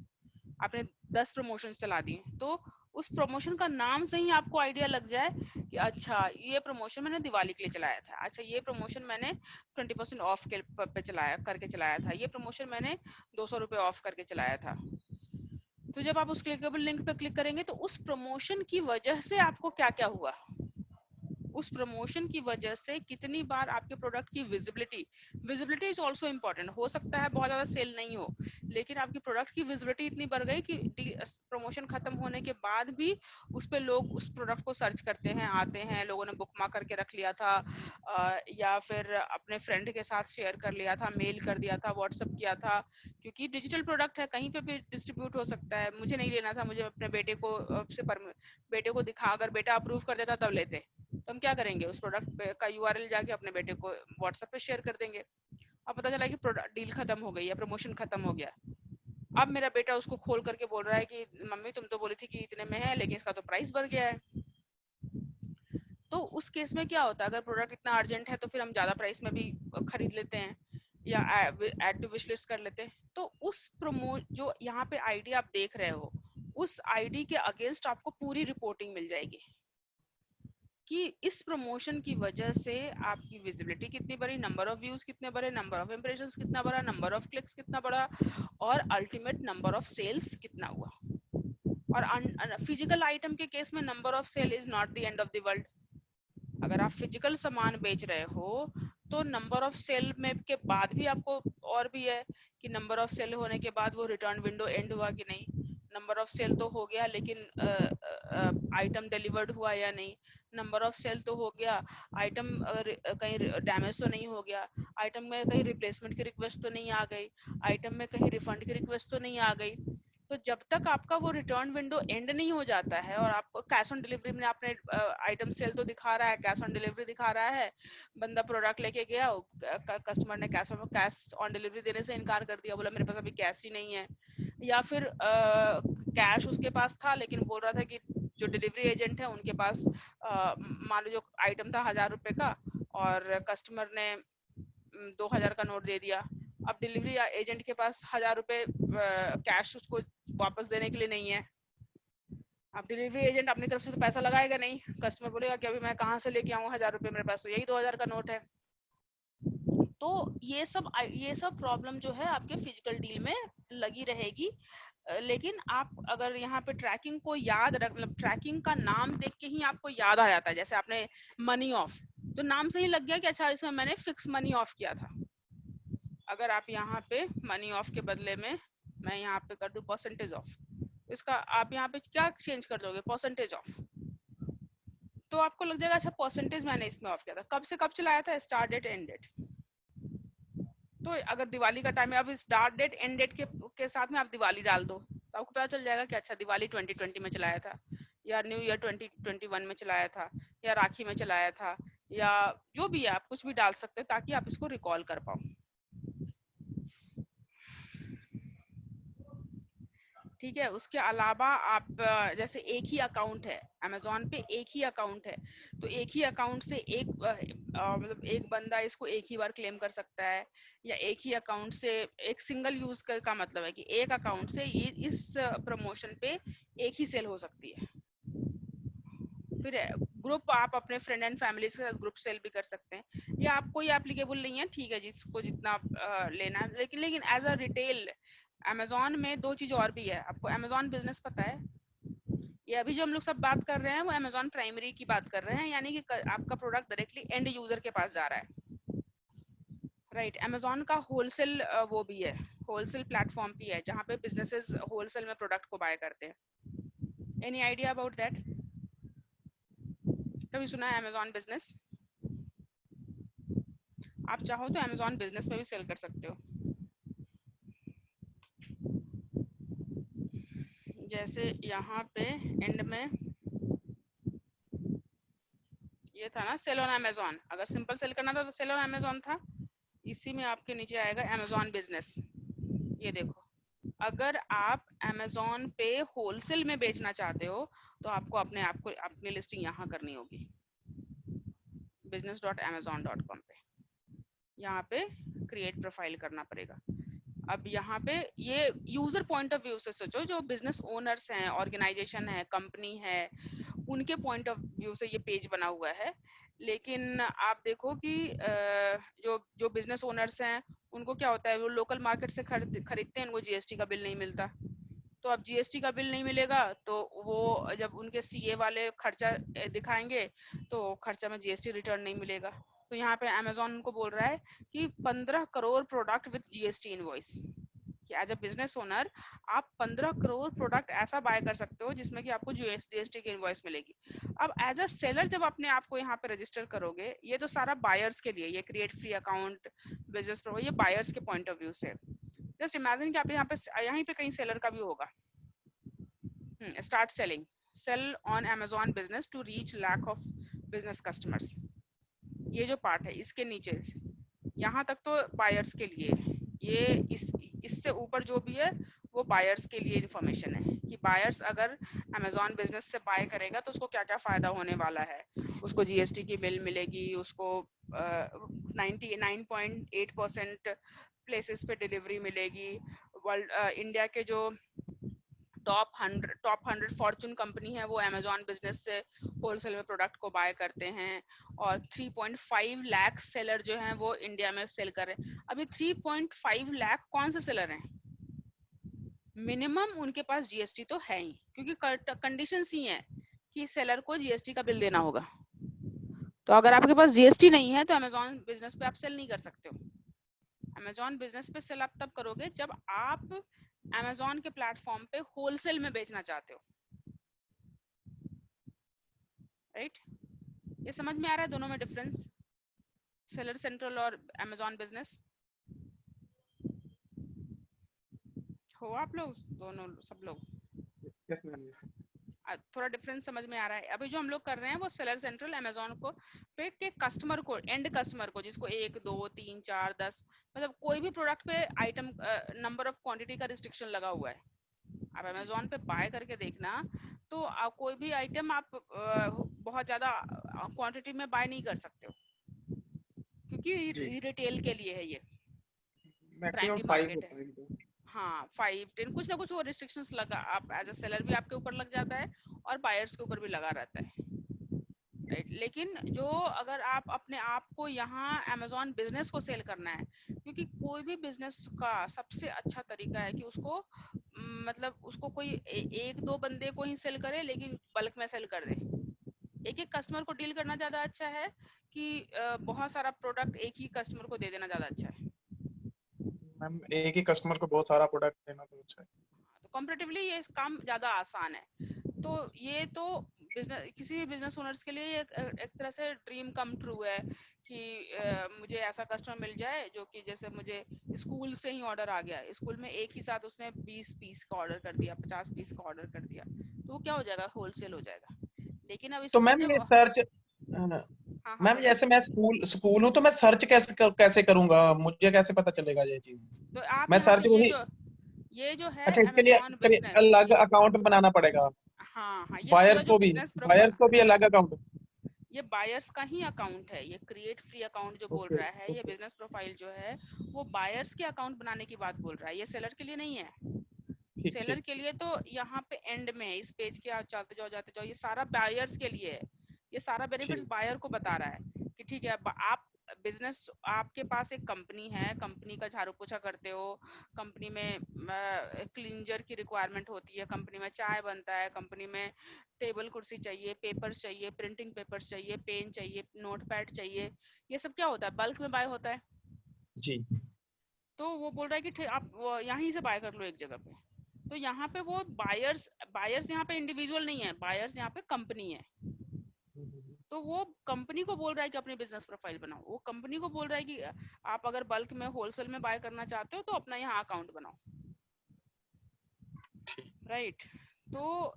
आपने 10 प्रमोशन चला दिए तो उस प्रमोशन का नाम से ही आपको आइडिया लग जाए कि अच्छा ये प्रमोशन मैंने दिवाली के लिए चलाया था, अच्छा ये प्रमोशन मैंने 20% ऑफ के पे चलाया था, ये प्रमोशन मैंने 200 रुपए ऑफ करके चलाया था। तो जब आप उस क्लिकेबल लिंक पे क्लिक करेंगे तो उस प्रमोशन की वजह से आपको क्या क्या हुआ, उस प्रमोशन की वजह से कितनी बार आपके प्रोडक्ट की विजिबिलिटी इज ऑल्सो इम्पोर्टेंट। हो सकता है बहुत ज्यादा सेल नहीं हो, लेकिन आपकी प्रोडक्ट की विजिबिलिटी इतनी बढ़ गई कि प्रमोशन खत्म होने के बाद भी उस पे लोग उस प्रोडक्ट को सर्च करते हैं, आते हैं, लोगों ने बुक मार्क करके रख लिया था, या फिर अपने फ्रेंड के साथ शेयर कर लिया था, मेल कर दिया था, व्हाट्सएप किया था, क्योंकि डिजिटल प्रोडक्ट है, कहीं पे भी डिस्ट्रीब्यूट हो सकता है। मुझे नहीं लेना था, मुझे अपने बेटे को बेटे को दिखा, अगर बेटा अप्रूव कर देता तब लेते, तो हम क्या करेंगे, उस प्रोडक्ट का यूआरएल जाके अपने बेटे को व्हाट्सएप पे शेयर कर देंगे। अब पता चला कि प्रोडक्ट डील खत्म हो गई है, प्रमोशन खत्म हो गया, अब मेरा बेटा उसको खोल करके बोल रहा है कि मम्मी तुम तो बोली थी कि इतने में है, लेकिन इसका तो प्राइस बढ़ गया है। तो उस केस में क्या होता है, अगर प्रोडक्ट इतना अर्जेंट है तो फिर हम ज्यादा प्राइस में भी खरीद लेते हैं या ऐड टू विश लिस्ट कर लेते हैं। तो उस जो यहाँ पे आईडी आप देख रहे हो, उस आईडी के अगेंस्ट आपको पूरी रिपोर्टिंग मिल जाएगी कि इस प्रमोशन की वजह से आपकी विजिबिलिटी कितनी बढ़ी, नंबर ऑफ व्यूज कितने बढ़े, नंबर ऑफ इंप्रेशंस कितना बढ़ा, नंबर ऑफ क्लिक्स कितना बढ़ा, और अल्टीमेट नंबर ऑफ सेल्स कितना हुआ। और फिजिकल आइटम के केस में number of sale is not the end of the world. अगर आप फिजिकल सामान बेच रहे हो तो नंबर ऑफ सेल में के बाद भी आपको और भी है कि नंबर ऑफ सेल होने के बाद वो रिटर्न विंडो एंड हुआ कि नहीं, नंबर ऑफ सेल तो हो गया लेकिन आइटम डिलीवर्ड हुआ या नहीं, नंबर ऑफ सेल तो हो गया, आइटम कहीं डैमेज तो नहीं हो गया, आइटम में कहीं रिप्लेसमेंट की रिक्वेस्ट तो नहीं आ गई, आइटम में कहीं रिफंड की रिक्वेस्ट तो नहीं आ गई। तो जब तक आपका वो रिटर्न विंडो एंड नहीं हो जाता है और आपको कैश ऑन डिलीवरी में आपने आइटम सेल तो दिखा रहा है, कैश ऑन डिलीवरी दिखा रहा है, बंदा प्रोडक्ट लेके गया, कस्टमर ने कैश ऑन डिलीवरी देने से इनकार कर दिया, बोला मेरे पास अभी कैश ही नहीं है, या फिर कैश उसके पास था लेकिन बोल रहा था कि जो डिलीवरी एजेंट है उनके पास मान लो जो आइटम था 1000 रुपए का और कस्टमर ने 2000 का नोट दे दिया। अब डिलीवरी एजेंट के पास 1000 रुपए कैश उसको वापस देने के लिए नहीं है। अब डिलीवरी एजेंट अपनी तरफ से तो पैसा लगाएगा नहीं, कस्टमर बोलेगा कि अभी मैं कहाँ से लेके आऊँ 1000 रुपए, मेरे पास तो यही 2000 का नोट है। तो ये सब प्रॉब्लम जो है आपके फिजिकल डील में लगी रहेगी। लेकिन आप अगर यहाँ पे ट्रैकिंग को याद रख, मतलब ट्रैकिंग का नाम देख के ही आपको याद आ जाता है, जैसे आपने मनी ऑफ, तो नाम से ही लग गया कि अच्छा इसमें मैंने फिक्स मनी ऑफ किया था। अगर आप यहाँ पे मनी ऑफ के बदले में मैं यहाँ पे कर दूं परसेंटेज ऑफ, इसका आप यहाँ पे क्या चेंज कर दोगे, परसेंटेज ऑफ, तो आपको लग जाएगा अच्छा परसेंटेज मैंने इसमें ऑफ किया था, कब से कब चलाया था, स्टार्ट डेट एंड डेट। तो अगर दिवाली का टाइम है, अब स्टार्ट डेट एंड डेट के साथ में आप दिवाली डाल दो तो आपको पता चल जाएगा कि अच्छा दिवाली 2020 में चलाया था, या न्यू ईयर 2021 में चलाया था, या राखी में चलाया था, या जो भी है आप कुछ भी डाल सकते हैं ताकि आप इसको रिकॉल कर पाओ। ठीक है, उसके अलावा आप जैसे एक ही अकाउंट है अमेजोन पे, एक ही अकाउंट है, तो एक ही अकाउंट से मतलब एक बंदा इसको एक ही बार क्लेम कर सकता है, या एक ही अकाउंट से एक सिंगल यूज का मतलब है कि एक अकाउंट से ये इस प्रमोशन पे एक ही सेल हो सकती है। फिर ग्रुप आप अपने फ्रेंड एंड फैमिली के साथ ग्रुप सेल भी कर सकते हैं, या आप कोई एप्लीकेबल नहीं है, ठीक है जिसको जितना लेना है, लेकिन एज अ रिटेल अमेजोन में दो चीज और भी है। आपको अमेजोन बिजनेस पता है, ये अभी जो हम लोग सब बात कर रहे हैं वो अमेजोन प्राइमरी की बात कर रहे हैं, यानी कि आपका प्रोडक्ट डायरेक्टली एंड यूजर के पास जा रहा है, राइट। अमेजोन का होलसेल वो भी है, होलसेल प्लेटफॉर्म भी है जहाँ पे बिजनेसेस होलसेल में प्रोडक्ट को बाय करते हैं। एनी आइडिया अबाउट दैट, कभी सुना है अमेजोन बिजनेस? आप चाहो तो अमेजोन बिजनेस में भी सेल कर सकते हो। जैसे यहाँ पे एंड में ये था ना सेल ऑन अमेजोन, अगर सिंपल सेल करना था तो सेल ऑन अमेजोन था, इसी में आपके नीचे आएगा अमेजोन बिजनेस। ये देखो, अगर आप अमेजोन पे होलसेल में बेचना चाहते हो तो आपको अपनी लिस्टिंग यहाँ करनी होगी business.amazon.com पे, यहाँ पे क्रिएट प्रोफाइल करना पड़ेगा। अब यहाँ पे ये यूजर पॉइंट ऑफ व्यू से सोचो, जो बिजनेस ओनर्स हैं, ऑर्गेनाइजेशन है, कंपनी है, उनके पॉइंट ऑफ व्यू से ये पेज बना हुआ है। लेकिन आप देखो कि जो जो बिजनेस ओनर्स हैं उनको क्या होता है, वो लोकल मार्केट से खरीदते हैं, उनको जीएसटी का बिल नहीं मिलता, तो अब जीएसटी का बिल नहीं मिलेगा तो वो जब उनके सीए वाले खर्चा दिखाएंगे तो खर्चा में जीएसटी रिटर्न नहीं मिलेगा। तो यहाँ पे अमेजोन उनको बोल रहा है कि 15 crore product with GST invoice, कि एज अ बिजनेस ओनर आप 15 करोड़ प्रोडक्ट ऐसा बाय कर सकते हो जिसमें कि आपको जीएसटी की इनवॉइस मिलेगी। अब एज अ सेलर जब अपने आप को यहाँ पे रजिस्टर करोगे, ये तो सारा बायर्स के लिए, ये create free account business pro, ये बायर्स के पॉइंट ऑफ व्यू से। जस्ट इमेजिन कि आप यहाँ पे कहीं सेलर का भी होगा। Start selling, sell on Amazon business to reach lakh of business customers. ये जो पार्ट है इसके नीचे यहाँ तक तो बायर्स के लिए, ये इससे ऊपर जो भी है वो बायर्स के लिए इंफॉर्मेशन है कि बायर्स अगर अमेजोन बिजनेस से बाय करेगा तो उसको क्या क्या फायदा होने वाला है। उसको जीएसटी की बिल मिलेगी, उसको 99.8% प्लेसेस पे डिलीवरी मिलेगी। वर्ल्ड इंडिया के जो टॉप 100 फॉर्चून कंपनी है वो अमेजोन बिजनेस से होलसेल में प्रोडक्ट को बाय करते हैं, और 3.5 लाख सेलर जो हैं वो इंडिया में सेल कर रहे हैं। अभी 3.5 लाख कौन से सेलर हैं? मिनिमम उनके पास जीएसटी तो है ही, क्योंकि कंडीशंस ही है कि सेलर को जीएसटी का बिल देना होगा। तो अगर आपके पास जीएसटी नहीं है तो अमेजोन बिजनेस पे आप सेल नहीं कर सकते हो। अमेजोन बिजनेस पे सेल आप तब करोगे जब आप अमेजोन के प्लेटफॉर्म पे होलसेल में बेचना चाहते हो, राइट? ये समझ में आ रहा है दोनों में डिफरेंस, सेलर सेंट्रल और अमेजोन बिजनेस? हो आप लोग दोनों सब लोग? Yes ma'am, yes. थोड़ा डिफरेंस समझ में आ रहा है? अभी जो हम लोग कर रहे हैं वो सेलर सेंट्रल अमेजोन को पे के कस्टमर को, एंड कस्टमर को, जिसको 1 2 3 4 10 मतलब कोई भी प्रोडक्ट पे आइटम नंबर ऑफ क्वांटिटी का रिस्ट्रिक्शन लगा हुआ है। आप अमेजोन पे बाय करके देखना तो आप कोई भी आइटम आप बहुत ज्यादा क्वांटिटी में बाय नहीं कर सकते हो, क्योंकि रिटेल के लिए है ये, मैक्सिमम प्राइमरी 5 मार्केट है। होता है। हाँ 5 10 कुछ ना कुछ वो रिस्ट्रिक्शंस लगा, आप एज अ सेलर भी आपके ऊपर लग जाता है और बायर्स के ऊपर भी लगा रहता है, राइट? लेकिन जो अगर आप अपने आप को यहाँ अमेजोन बिजनेस को सेल करना है, क्योंकि कोई भी बिजनेस का सबसे अच्छा तरीका है कि उसको मतलब उसको कोई एक दो बंदे को ही सेल करे लेकिन बल्क में सेल कर दे। एक एक कस्टमर को डील करना ज्यादा अच्छा है कि बहुत सारा प्रोडक्ट एक ही कस्टमर को दे देना ज्यादा अच्छा है? मैम एक ही कस्टमर को बहुत सारा प्रोडक्ट देना तो अच्छा है। तो कंपैरेटिवली ये काम ज्यादा आसान है। तो ये तो बिजनेस, किसी भी बिजनेस ओनर्स के लिए एक तरह से ड्रीम कम ट्रू है कि मुझे ऐसा कस्टमर मिल जाए जो कि जैसे मुझे स्कूल से ही ऑर्डर आ गया, स्कूल में एक ही साथ उसने 20 पीस का ऑर्डर कर दिया, 50 पीस का ऑर्डर कर दिया, तो वो क्या हो जाएगा? होलसेल हो जाएगा। लेकिन अब तो स्कूल मैम जब ये सर्च, हाँ हाँ मैम बोलो। जैसे मैं स्कूल हूँ तो मैं सर्च कैसे करूंगा, मुझे कैसे पता चलेगा ये चीज? तो आप मैं यहाँ पे सर्च वही, ये जो है अच्छा इसके अमेजोन लिए बिजनेस, अलग अकाउंट बनाना पड़ेगा? हाँ हाँ, ये पूरा बायर्स जो को भी बिजनेस बायर्स को भी अलग अकाउंट? ये बायर्स का ही अकाउंट है, ये क्रिएट फ्री अकाउंट जो बोल ओके रहा है, ये ओके, बिजनेस प्रोफाइल जो है वो बायर्स के अकाउंट बनाने की बात बोल रहा है, ये सेलर के लिए नहीं है। ठीक सेलर ठीक के ठीक। लिए तो यहाँ पे एंड में इस पेज के आप जाते जाओ ये सारा बायर्स के लिए है। ये सारा बेनिफिट्स ठीक बायर को बता रहा है कि ठीक है आप बिजनेस, आपके पास एक कंपनी है, कंपनी का झाड़ू पोछा करते हो, कंपनी में क्लींजर की रिक्वायरमेंट होती है, कंपनी में चाय बनता है, कंपनी में टेबल कुर्सी चाहिए, पेपर्स चाहिए, प्रिंटिंग पेपर्स चाहिए, पेन चाहिए, नोटपैड चाहिए, ये सब क्या होता है? बल्क में बाय होता है। जी। तो वो बोल रहा है कि आप यहीं से बाय कर लो एक जगह पे। तो यहाँ पे वो बायर्स बायर्स यहाँ पे इंडिविजुअल नहीं है, बायर्स यहाँ पे कंपनी है। तो वो कंपनी को बोल रहा है कि अपनी बिजनेस प्रोफाइल बनाओ, वो कंपनी को बोल रहा है कि आप अगर बल्क में होलसेल में बाय करना चाहते हो तो अपना यहाँ अकाउंट बनाओ, राइट? तो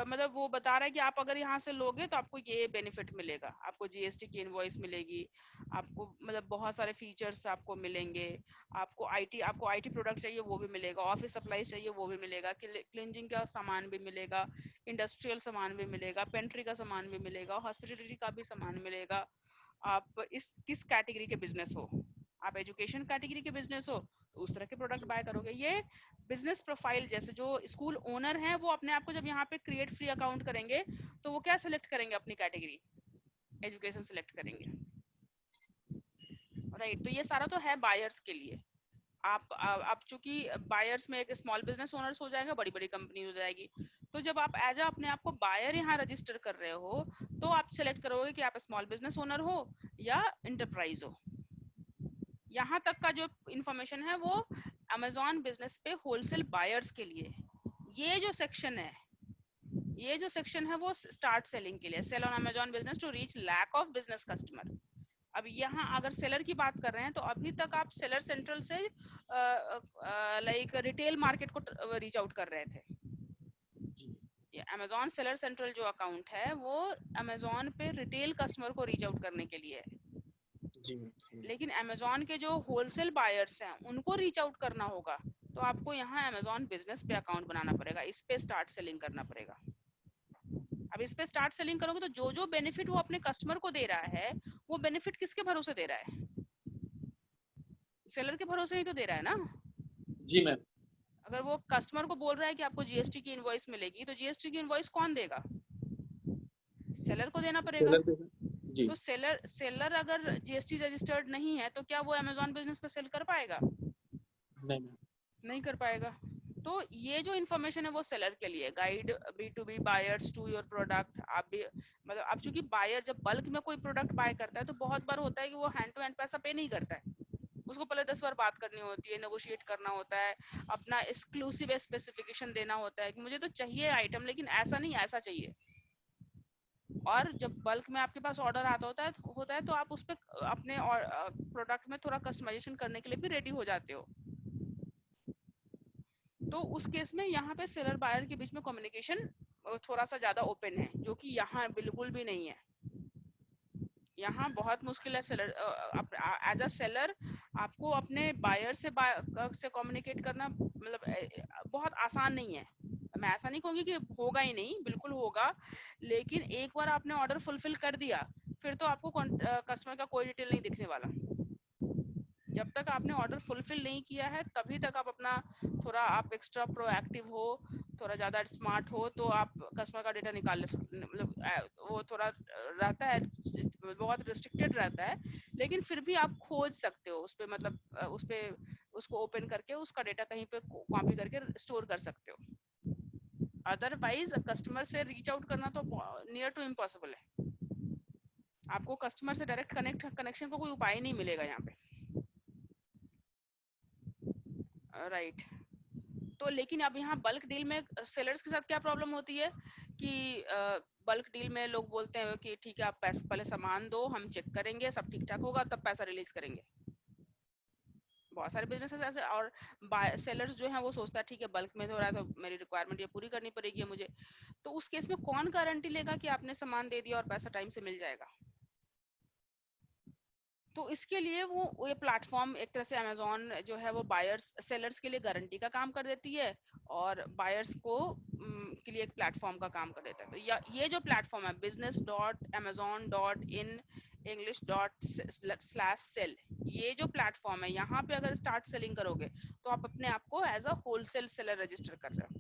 मतलब वो बता रहा है कि आप अगर यहाँ से लोगे तो आपको ये बेनिफिट मिलेगा, आपको जीएसटी की इनवॉइस मिलेगी, आपको मतलब बहुत सारे फीचर्स आपको मिलेंगे, आपको आईटी प्रोडक्ट चाहिए वो भी मिलेगा, ऑफिस सप्लाईज चाहिए वो भी मिलेगा, क्लींजिंग का सामान भी मिलेगा, इंडस्ट्रियल सामान भी मिलेगा, पेंट्री का सामान भी मिलेगा, हॉस्पिटलिटी का भी सामान मिलेगा। आप इस किस कैटेगरी के बिजनेस हो, आप एजुकेशन कैटेगरी के बिजनेस हो तो उस तरह के प्रोडक्ट बाय करोगे। ये बिजनेस प्रोफाइल, जैसे जो स्कूल ओनर हैं वो अपने आप को जब यहाँ पे क्रिएट फ्री अकाउंट करेंगे तो वो क्या सिलेक्ट करेंगे? अपनी कैटेगरी एजुकेशन सिलेक्ट करेंगे, राइट? तो ये सारा तो है बायर्स के लिए। आप चूंकि बायर्स में एक स्मॉल बिजनेस ओनर्स हो जाएगा, बड़ी बड़ी कंपनी हो जाएगी। तो जब आप एज अपने आप को बायर यहाँ रजिस्टर कर रहे हो तो आप सेलेक्ट करोगे कि आप स्मॉल बिजनेस ओनर हो या इंटरप्राइज हो। यहाँ तक का जो इंफॉर्मेशन है वो अमेजॉन बिजनेस पे होलसेल बायर्स के लिए। ये जो सेक्शन है, ये जो सेक्शन है वो स्टार्ट सेलिंग के लिए, sell on Amazon business to reach lakh of business customer. अब यहाँ अगर सेलर की बात कर रहे हैं तो अभी तक आप सेलर सेंट्रल से लाइक रिटेल मार्केट को रीच आउट कर रहे थे। अमेजॉन सेलर सेंट्रल जो अकाउंट है वो अमेजॉन पे रिटेल कस्टमर को रीच आउट करने के लिए है। लेकिन अमेजॉन के जो होलसेल बायर्स हैं उनको रीच आउट करना होगा तो आपको यहाँ अमेजॉन बिजनेस पे अकाउंट बनाना पड़ेगा, इस पे स्टार्ट सेलिंग करना पड़ेगा। अब इस पे स्टार्ट सेलिंग करोगे तो जो जो बेनिफिट वो अपने कस्टमर को दे रहा है वो बेनिफिट किसके भरोसे दे रहा है? सेलर के भरोसे ही तो दे रहा है ना। जी मैम। अगर वो कस्टमर को बोल रहा है कि आपको जीएसटी की इनवॉइस मिलेगी तो जीएसटी की इनवॉइस कौन देगा? सेलर को देना पड़ेगा। जी। तो सेलर अगर जीएसटी रजिस्टर्ड नहीं है तो क्या वो अमेजॉन बिजनेस पे सेल कर पाएगा? नहीं कर पाएगा। तो ये जो इन्फॉर्मेशन है वो सेलर के लिए, guide B2B buyers to your product. आप भी मतलब आप चूंकि बायर जब बल्क में कोई प्रोडक्ट बाय करता है तो बहुत बार होता है कि वो हैंड टू हैंड पैसा पे नहीं करता है, उसको पहले 10 बार बात करनी होती है, नेगोशिएट करना होता है, अपना एक्सक्लूसिव स्पेसिफिकेशन देना होता है कि मुझे तो चाहिए आइटम लेकिन ऐसा नहीं ऐसा चाहिए। और जब बल्क में आपके पास ऑर्डर आता होता है तो आप उस पर अपने प्रोडक्ट में थोड़ा कस्टमाइजेशन करने के लिए भी रेडी हो जाते हो। तो उस केस में यहाँ पे सेलर बायर के बीच में कम्युनिकेशन थोड़ा सा ज्यादा ओपन है, जो कि यहाँ बिल्कुल भी नहीं है। यहाँ बहुत मुश्किल है सेलर एज अ सेलर आपको अपने बायर से कम्युनिकेट करना, मतलब बहुत आसान नहीं है। मैं ऐसा नहीं कहूंगी कि होगा ही नहीं, बिल्कुल होगा, लेकिन एक बार आपने ऑर्डर फुलफिल कर दिया फिर तो आपको कस्टमर का कोई डिटेल नहीं दिखने वाला। जब तक आपने ऑर्डर फुलफिल नहीं किया है तभी तक आप अपना थोड़ा आप एक्स्ट्रा प्रोएक्टिव हो, थोड़ा ज़्यादा स्मार्ट हो तो आप कस्टमर का डेटा निकाल ले, मतलब वो थोड़ा रहता है, बहुत रिस्ट्रिक्टेड रहता है, लेकिन फिर भी आप खोज सकते हो उस पर, मतलब उस पर उसको ओपन करके उसका डेटा कहीं पे कॉपी करके स्टोर कर सकते हो। अदरवाइज कस्टमर से रीच आउट करना तो नियर टू इम्पॉसिबल है। आपको कस्टमर से डायरेक्ट कनेक्शन का कोई उपाय नहीं मिलेगा यहाँ पे। राइट तो लेकिन अब यहाँ बल्क डील में सेलर्स के साथ क्या प्रॉब्लम होती है कि बल्क डील में लोग बोलते हैं कि ठीक है आप पैसे पहले सामान दो, हम चेक करेंगे, सब ठीक ठाक होगा तब पैसा रिलीज करेंगे। बहुत सारे बिजनेसेस ऐसे, और सेलर्स जो है वो सोचता है ठीक है बल्क में हो रहा है तो मेरी रिक्वायरमेंट ये पूरी करनी पड़ेगी मुझे। तो उस केस में कौन गारंटी लेगा कि आपने सामान दे दिया और पैसा टाइम से मिल जाएगा? तो इसके लिए वो ये प्लेटफॉर्म एक तरह से अमेजोन जो है वो बायर्स सेलर्स के लिए गारंटी का काम कर देती है और बायर्स को के लिए एक प्लेटफॉर्म का काम कर देता है। तो ये जो प्लेटफॉर्म है business.amazon.in english.sell, ये जो प्लेटफॉर्म है यहाँ पे अगर स्टार्ट सेलिंग करोगे तो आप अपने आप को as a wholesale seller register कर रहे हो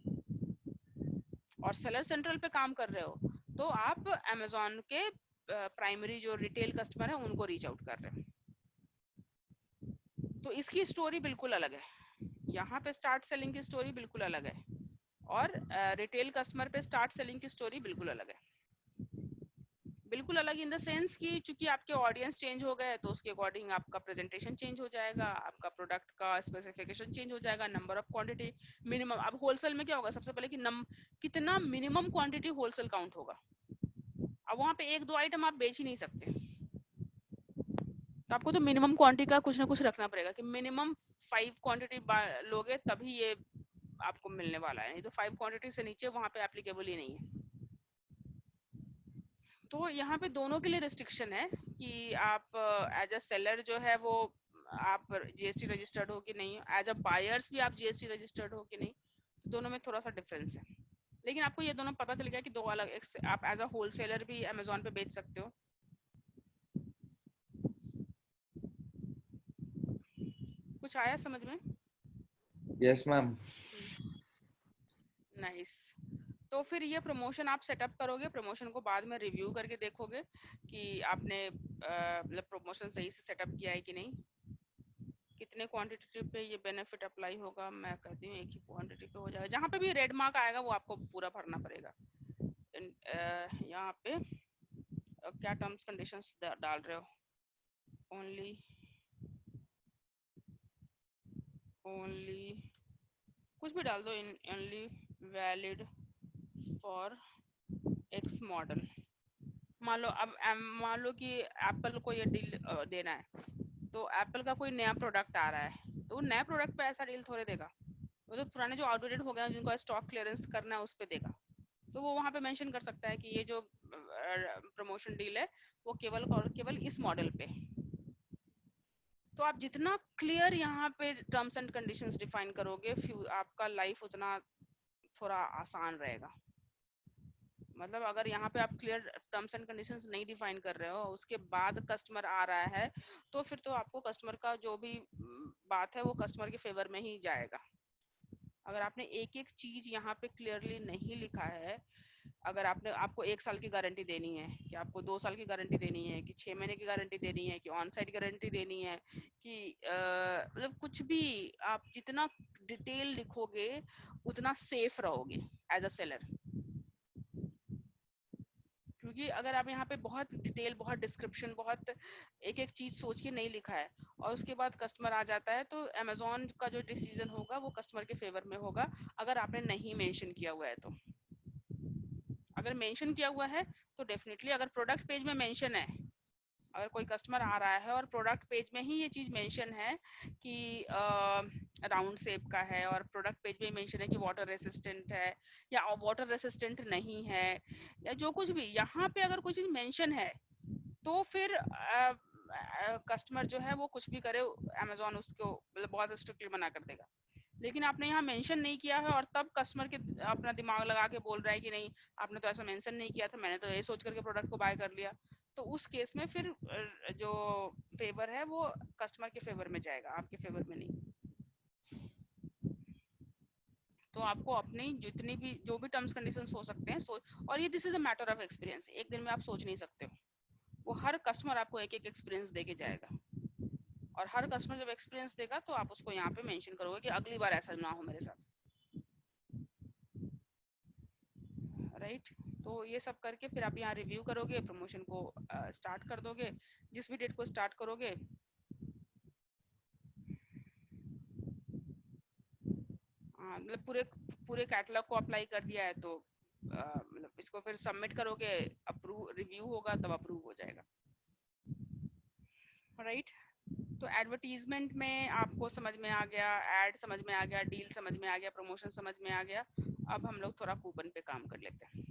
और सेलर सेंट्रल पे काम कर रहे हो तो आप अमेजोन के प्राइमरी जो रिटेल कस्टमर है उनको रीच आउट कर रहे हो। तो इसकी स्टोरी बिल्कुल अलग है, यहाँ पे स्टार्ट सेलिंग की स्टोरी बिल्कुल अलग है और रिटेल कस्टमर पे स्टार्ट सेलिंग की स्टोरी बिल्कुल अलग है। बिल्कुल अलग इन द सेंस कि चूंकि आपके ऑडियंस चेंज हो गए तो उसके अकॉर्डिंग आपका प्रेजेंटेशन चेंज हो जाएगा, आपका प्रोडक्ट का स्पेसिफिकेशन चेंज हो जाएगा, नंबर ऑफ क्वांटिटी मिनिमम। अब होलसेल में क्या होगा सबसे पहले कि कितना मिनिमम क्वांटिटी होलसेल काउंट होगा। अब वहाँ पे एक दो आइटम आप बेच ही नहीं सकते तो आपको तो मिनिमम क्वांटिटी का कुछ ना कुछ रखना पड़ेगा कि मिनिमम 5 क्वांटिटी लोगे तभी ये आपको मिलने वाला है, नहीं तो 5 क्वांटिटी से नीचे वहाँ पे एप्लीकेबल ही नहीं है। तो यहाँ पे दोनों के लिए रिस्ट्रिक्शन है कि आप एज अ सेलर जो है वो आप जीएसटी रजिस्टर्ड हो कि नहीं, एज अ बायर्स भी आप जीएसटी रजिस्टर्ड हो कि नहीं, तो दोनों में थोड़ा सा डिफरेंस है। लेकिन आपको ये दोनों पता चल गया कि दो अलग, आप एज अ होलसेलर भी अमेजोन पे बेच सकते हो। कुछ आया समझ में? Yes ma'am. नाइस। तो फिर ये प्रमोशन आप सेटअप करोगे, प्रमोशन को बाद में रिव्यू करके देखोगे कि आपने मतलब प्रमोशन सही से सेटअप किया है कि नहीं। कितने क्वांटिटी पे ये बेनिफिट अप्लाई होगा, मैं कहती हूँ एक ही क्वांटिटी पे हो जाएगा। जहाँ पे भी रेड मार्क आएगा वो आपको पूरा भरना पड़ेगा। यहाँ पे क्या टर्म्स कंडीशंस डाल रहे हो, ओनली कुछ भी डाल दो, only valid for x model. मान लो अब मान लो कि एप्पल को ये डील देना है, तो एप्पल का कोई नया प्रोडक्ट आ रहा है तो वो नया प्रोडक्ट पे ऐसा डील थोड़े देगा, वो तो पुराने जो आउटडेटेड हो गए जिनको स्टॉक क्लियरेंस करना है उस पे देगा। तो वो वहाँ पे मेंशन कर सकता है कि ये जो प्रमोशन डील है वो केवल और केवल इस मॉडल पे। तो आप जितना क्लियर यहाँ पे टर्म्स एंड कंडीशंस डिफाइन करोगे आपका लाइफ उतना थोड़ा आसान रहेगा। मतलब अगर यहाँ पे आप क्लियर टर्म्स एंड कंडीशंस नहीं डिफाइन कर रहे हो, उसके बाद कस्टमर आ रहा है, तो फिर तो आपको कस्टमर का जो भी बात है वो कस्टमर के फेवर में ही जाएगा। अगर आपने एक एक चीज यहाँ पे क्लियरली नहीं लिखा है, अगर आपको 1 साल की गारंटी देनी है, कि आपको 2 साल की गारंटी देनी है, कि 6 महीने की गारंटी देनी है, कि ऑन साइट गारंटी देनी है, कि मतलब कुछ भी आप जितना डिटेल लिखोगे उतना सेफ रहोगे एज अ सेलर। क्योंकि अगर आप यहाँ पे बहुत डिटेल, बहुत डिस्क्रिप्शन, बहुत एक एक चीज सोच के नहीं लिखा है और उसके बाद कस्टमर आ जाता है, तो अमेजोन का जो डिसीजन होगा वो कस्टमर के फेवर में होगा, अगर आपने नहीं मेंशन किया हुआ है तो। अगर मेंशन किया हुआ है तो डेफिनेटली, अगर प्रोडक्ट पेज में मेंशन है, अगर कोई कस्टमर आ रहा है और प्रोडक्ट पेज में ही ये चीज मेंशन है कि राउंड शेप का है, और प्रोडक्ट पेज में मेंशन है कि वाटर रेसिस्टेंट है या वाटर रेसिस्टेंट नहीं है, या जो कुछ भी यहाँ पे अगर कोई चीज मेंशन है, तो फिर कस्टमर जो है वो कुछ भी करे, अमेजोन उसको मतलब बहुत स्ट्रिक्टली मना कर देगा। लेकिन आपने यहाँ मेंशन नहीं किया है और तब कस्टमर के अपना दिमाग लगा के बोल रहा है कि नहीं आपने तो ऐसा मेंशन नहीं किया था, मैंने तो ये सोच करके प्रोडक्ट को बाय कर लिया, तो उस केस में फिर जो फेवर है वो कस्टमर के फेवर में जाएगा, आपके फेवर में नहीं। तो आपको अपनी जितनी भी जो भी टर्म्स कंडीशंस हो सकते हैं और ये this is a matter of experience, एक दिन में आप सोच नहीं सकते हो, वो हर कस्टमर आपको एक एक एक्सपीरियंस देके जाएगा, और हर कस्टमर जब एक्सपीरियंस देगा तो आप उसको यहाँ पे मेंशन करोगे कि अगली बार ऐसा ना हो मेरे साथ, राइट। तो ये सब करके फिर आप यहाँ रिव्यू करोगे, प्रमोशन को स्टार्ट कर दोगे, जिस भी डेट को स्टार्ट करोगे मतलब पूरे पूरे कैटलॉग को अप्लाई कर दिया है तो मतलब इसको फिर सबमिट करोगे, अप्रूव रिव्यू होगा तब अप्रूव हो जाएगा, राइट। तो एडवर्टीजमेंट में आपको समझ में आ गया, एड समझ में आ गया, डील समझ में आ गया, प्रमोशन समझ में आ गया। अब हम लोग थोड़ा कूपन पे काम कर लेते हैं,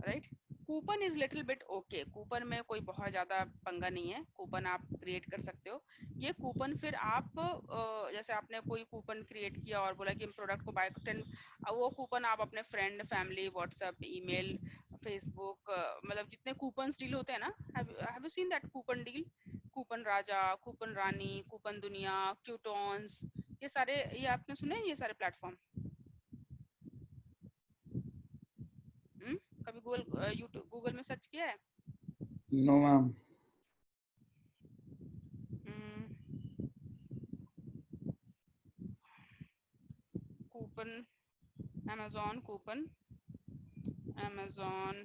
right. Coupon is little bit okay, coupon में कोई बहुत ज्यादा पंगा नहीं है, कूपन आप क्रिएट कर सकते हो। ये कूपन फिर आप जैसे आपने कोई कूपन क्रिएट किया और बोला कि प्रोडक्ट को बाय 10, वो कूपन आप अपने friend, family, WhatsApp, email, Facebook, मतलब जितने कूपन डील होते हैं ना, have you seen that coupon deal, coupon Raja, coupon Rani, coupon दुनिया, क्यूटॉन्स, ये सारे, ये आपने सुने ये सारे प्लेटफॉर्म? कभी गूगल में सर्च किया है? No ma'am. Coupon, Amazon coupon, Amazon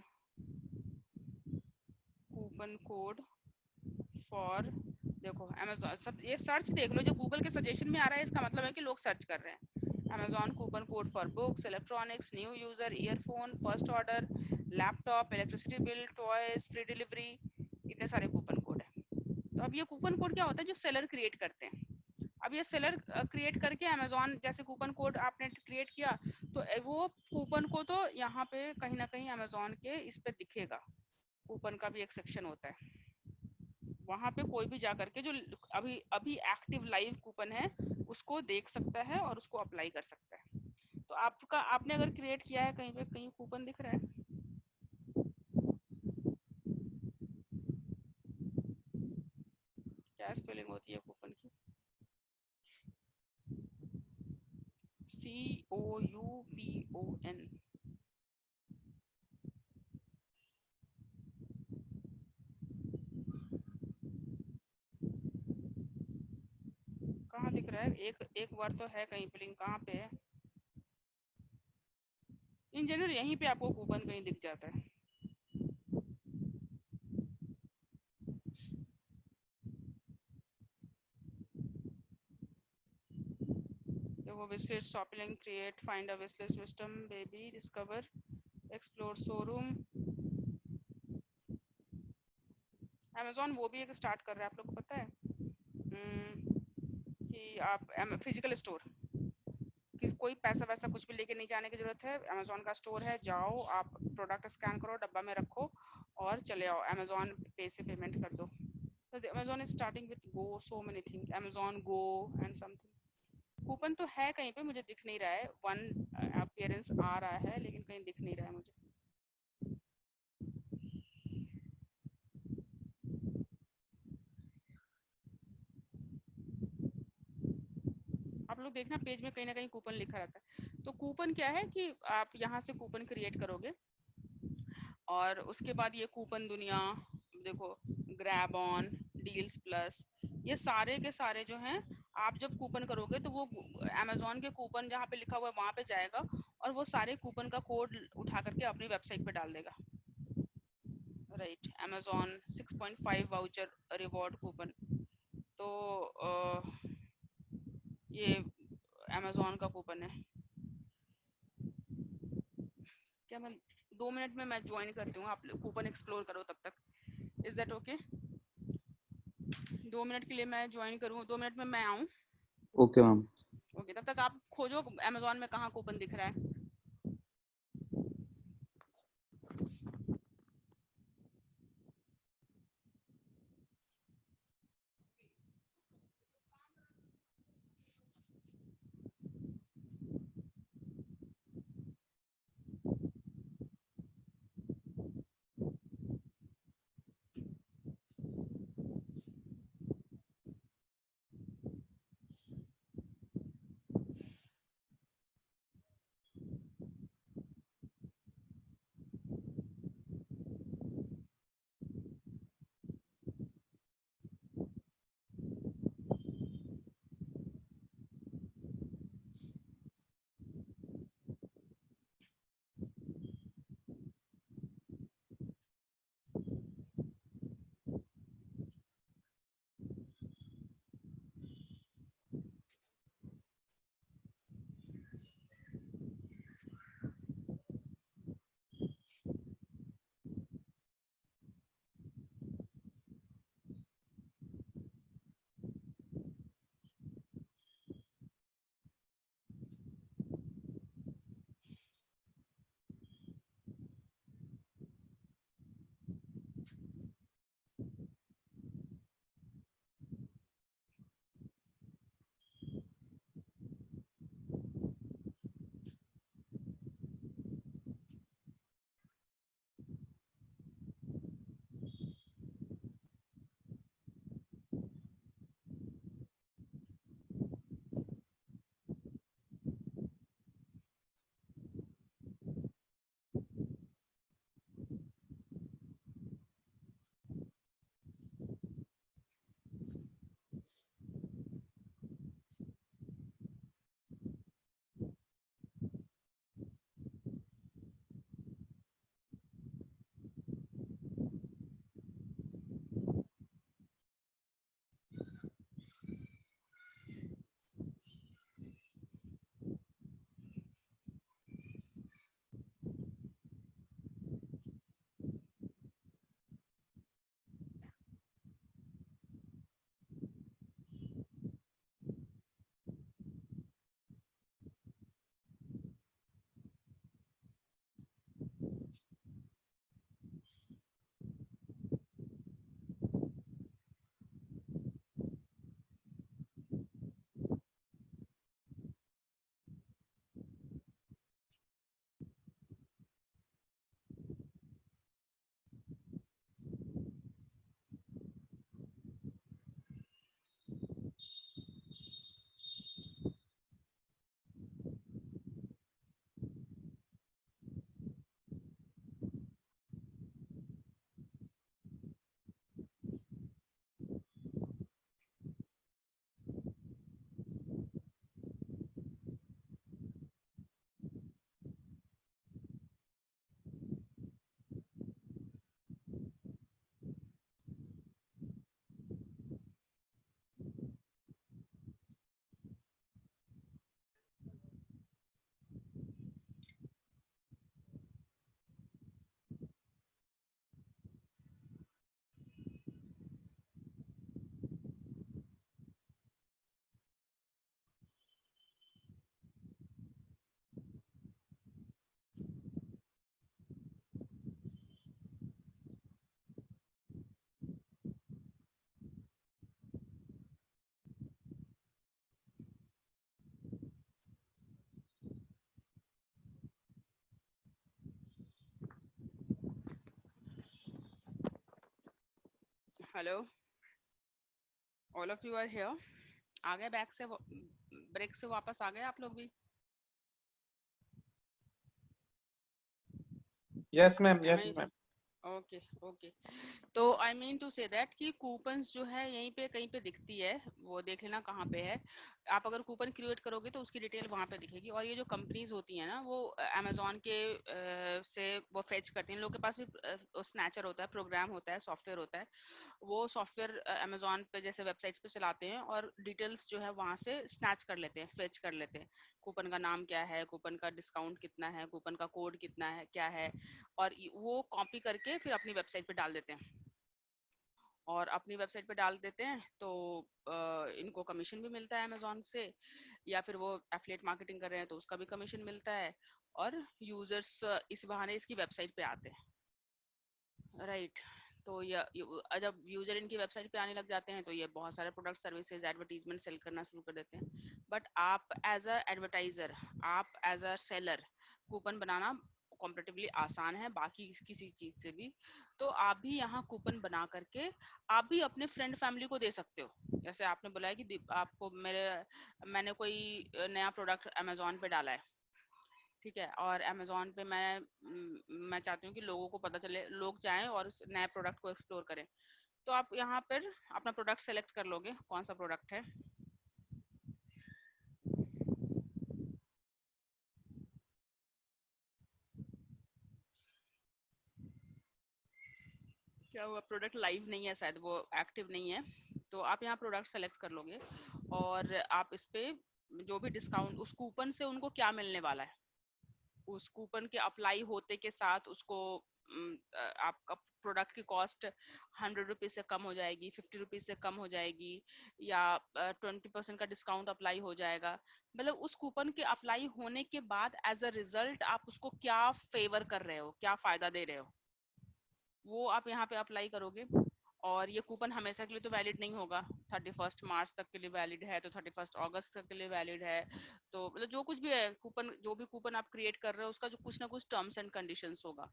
coupon code for, देखो अमेजोन सब ये सर्च देख लो, जो गूगल के सजेशन में आ रहा है इसका मतलब है कि लोग सर्च कर रहे हैं। Amazon coupon code for books, electronics, new user, earphone, first order, laptop, electricity bill, toys, free delivery, इतने सारे कूपन कोड है। तो अब ये कूपन कोड क्या होता है, जो सेलर क्रिएट करते हैं। अब ये सेलर क्रिएट करके अमेजोन जैसे कूपन कोड आपने क्रिएट किया, तो वो कूपन को तो यहाँ पे कहीं ना कहीं अमेजोन के इस पे दिखेगा, कूपन का भी एक सेक्शन होता है, वहां पे कोई भी जा करके जो अभी अभी एक्टिव लाइव कूपन है उसको देख सकता है और उसको अप्लाई कर सकता है। तो आपका आपने अगर क्रिएट किया है कहीं पे, कहीं कूपन दिख रहा है? क्या स्पेलिंग होती है कूपन की? COUPON। एक बार तो है कहीं पे, लिंक कहाँ पे है? इन जनरल यहीं पे आपको कूपन कहीं दिख जाता है। देखो wishlist, shopping link, create, find a wishlist, विस्टम baby, discover, explore showroom. Amazon वो भी एक स्टार्ट कर रहा है, आप लोग को पता है कि आप फिजिकल स्टोर, कि कोई पैसा वैसा कुछ भी लेके नहीं जाने की जरूरत है। अमेजोन का स्टोर है, जाओ आप प्रोडक्ट स्कैन करो, डब्बा में रखो और चले आओ, अमेजोन पे से पेमेंट कर दो। तो Amazon is starting with go, so many thing, Amazon go and something. Coupon तो है कहीं पे, मुझे दिख नहीं रहा है, वन अपीयरेंस आ रहा है लेकिन कहीं दिख नहीं रहा है मुझे। आप लोग देखना पेज में कहीं ना कहीं कूपन लिखा रहता है। तो कूपन क्या है कि आप यहाँ से कूपन क्रिएट करोगे और उसके बाद ये कूपन दुनिया, देखो ग्रैब ऑन, डील्स प्लस, ये सारे के सारे जो हैं, आप जब कूपन करोगे तो वो अमेजोन के कूपन जहाँ पे लिखा हुआ है वहाँ पे जाएगा और वो सारे कूपन का कोड उठा करके अपनी वेबसाइट पे डाल देगा। Right, Amazon 6.5 voucher reward coupon. तो ये अमेजोन का कूपन है। क्या मैं 2 मिनट में मैं ज्वाइन करती हूँ, आप कूपन एक्सप्लोर करो तब तक, इज दैट ओके? 2 मिनट के लिए मैं ज्वाइन करूँ, 2 मिनट में मैं आऊँ? Okay ma'am. ओके, तब तक आप खोजो अमेजोन में कहाँ कूपन दिख रहा है। Hello, all of you are here? आ गए बैक से, ब्रेक से वापस आ गए आप लोग भी? Yes ma'am, Am yes I? Ma'am. Okay okay. तो I mean to say that कि कूपन्स जो है यहीं पे कहीं पे दिखती है, वो देख लेना कहाँ पे है। आप अगर कूपन क्रिएट करोगे तो उसकी डिटेल वहाँ पे दिखेगी। और ये जो कंपनीज होती हैं ना, वो अमेजोन के से वो फेच करती हैं। लोगों के पास भी स्नैचर होता है, प्रोग्राम होता है, सॉफ्टवेयर होता है। वो सॉफ्टवेयर अमेजोन पे जैसे वेबसाइट्स पे चलाते हैं और डिटेल्स जो है वहाँ से स्नैच कर लेते हैं, फेच कर लेते हैं। कूपन का नाम क्या है, कूपन का डिस्काउंट कितना है, कूपन का कोड कितना है, क्या है, और वो कॉपी करके फिर अपनी वेबसाइट पे डाल देते हैं। और अपनी वेबसाइट पे डाल देते हैं तो इनको कमीशन भी मिलता है अमेजोन से, या फिर वो एफिलिएट मार्केटिंग कर रहे हैं तो उसका भी कमीशन मिलता है। और यूजर्स इस बहाने इसकी वेबसाइट पे आते हैं, राइट। तो जब यूजर इनकी वेबसाइट पे आने लग जाते हैं तो ये बहुत सारे प्रोडक्ट, सर्विसेज, एडवर्टीजमेंट सेल करना शुरू कर देते हैं। बट आप एज अ एडवर्टाइजर, आप एज अ सेलर, कूपन बनाना कॉम्परेटिवली आसान है बाकी किसी चीज से भी। तो आप भी यहाँ कूपन बना करके आप भी अपने फ्रेंड फैमिली को दे सकते हो। जैसे आपने बोला है कि आपको मैंने कोई नया प्रोडक्ट अमेजोन पे डाला है, ठीक है, और अमेजोन पे मैं चाहती हूँ कि लोगों को पता चले, लोग जाएं और उस नए प्रोडक्ट को एक्सप्लोर करें। तो आप यहाँ पर अपना प्रोडक्ट सेलेक्ट कर लोगे कौन सा प्रोडक्ट है। क्या हुआ, प्रोडक्ट लाइव नहीं है शायद, वो एक्टिव नहीं है। तो आप यहाँ प्रोडक्ट सेलेक्ट कर लोगे और आप इस पे जो भी डिस्काउंट, उस कूपन से उनको क्या मिलने वाला है, उस कूपन के अप्लाई होते के साथ उसको आपका प्रोडक्ट की कॉस्ट 100 रुपीज से कम हो जाएगी, 50 रुपीज से कम हो जाएगी, या 20% का डिस्काउंट अप्लाई हो जाएगा। मतलब उस कूपन के अप्लाई होने के बाद एज अ रिजल्ट आप उसको क्या फेवर कर रहे हो, क्या फायदा दे रहे हो, वो आप यहाँ पे अप्लाई करोगे। और ये कूपन हमेशा के लिए तो वैलिड नहीं होगा। 31 मार्च तक के लिए वैलिड है, तो 31 अगस्त तक के लिए वैलिड है। तो मतलब जो कुछ भी है कूपन, जो भी कूपन आप क्रिएट कर रहे हो उसका जो कुछ ना कुछ टर्म्स एंड कंडीशंस होगा।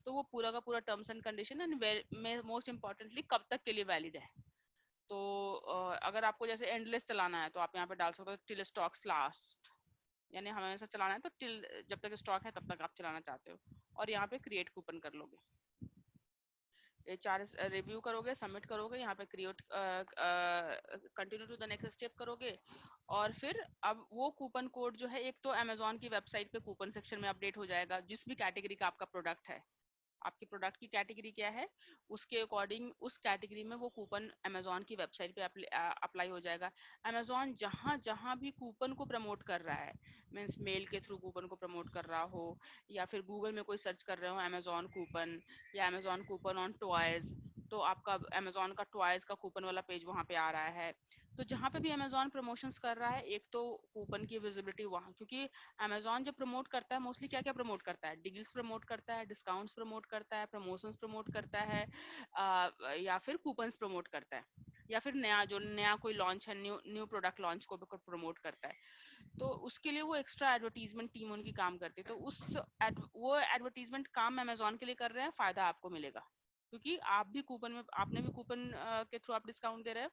तो वो पूरा का पूरा terms and condition and most importantly कब तक के लिए वैलिड है। तो अगर आपको जैसे एंडलेस चलाना है तो आप यहाँ पे डाल सकते हो टिल स्टॉक्स लास्ट, यानी हमेशा चलाना है तो टिल जब तक स्टॉक है तब तक आप चलाना चाहते हो। और यहाँ पे क्रिएट कूपन कर लोगे, एचआर रिव्यू करोगे, सबमिट करोगे, यहाँ पे create continue to the next step करोगे। और फिर अब वो कूपन कोड जो है, एक तो अमेजोन की वेबसाइट पे कूपन सेक्शन में अपडेट हो जाएगा, जिस भी कैटेगरी का आपका प्रोडक्ट है, आपकी प्रोडक्ट की कैटेगरी क्या है उसके अकॉर्डिंग उस कैटेगरी में वो कूपन अमेजोन की वेबसाइट पे अप्लाई हो जाएगा। अमेजोन जहां जहां भी कूपन को प्रमोट कर रहा है, मीन्स मेल के थ्रू कूपन को प्रमोट कर रहा हो, या फिर गूगल में कोई सर्च कर रहे हो अमेजोन कूपन या अमेजोन कूपन ऑन टॉयज, तो आपका अमेजोन का टॉयज का कूपन वाला पेज वहां पे आ रहा है। तो जहां पे भी अमेजोन प्रमोशंस कर रहा है, एक तो कूपन की विजिबिलिटी वहां, क्योंकि अमेजोन जब प्रमोट करता है मोस्टली क्या क्या प्रमोट करता है, डील्स प्रमोट करता है, डिस्काउंट्स प्रमोट करता है, प्रमोशंस प्रमोट करता है, या फिर कूपन्स प्रमोट करता है, या फिर नया कोई लॉन्च है, न्यू न्यू प्रोडक्ट लॉन्च को प्रमोट करता है। तो उसके लिए वो एक्स्ट्रा एडवर्टीजमेंट टीम उनकी काम करती है। तो वो एडवर्टीजमेंट काम अमेजोन के लिए कर रहे हैं, फायदा आपको मिलेगा, क्योंकि आप भी कूपन में, आपने भी कूपन के थ्रू आप डिस्काउंट दे रहे हो,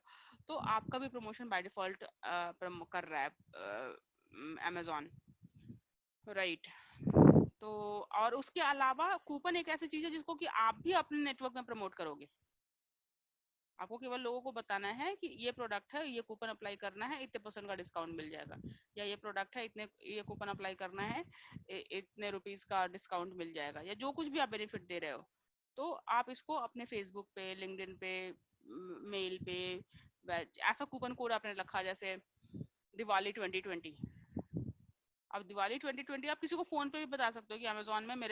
तो आपका भी प्रमोशन बाय डिफॉल्ट कर रहा है अमेजोन, राइट। तो और उसके अलावा कूपन एक ऐसी चीज है जिसको कि आप भी अपने नेटवर्क में प्रमोट करोगे। आपको केवल लोगों को बताना है कि ये प्रोडक्ट है, ये कूपन अप्लाई करना है, इतने % का डिस्काउंट मिल जाएगा, या ये प्रोडक्ट है, इतने, ये कूपन अप्लाई करना है, इतने रुपीस का डिस्काउंट मिल जाएगा, या जो कुछ भी आप बेनिफिट दे रहे हो। तो आप इसको अपने फेसबुक पे, लिंक्डइन पे, मेल पे, ऐसा कूपन कोड आपने रखा जैसे दिवाली 2020। अब दिवाली 2020 आप किसी को फोन पे भी बता सकते हो कि अमेजोन में मैं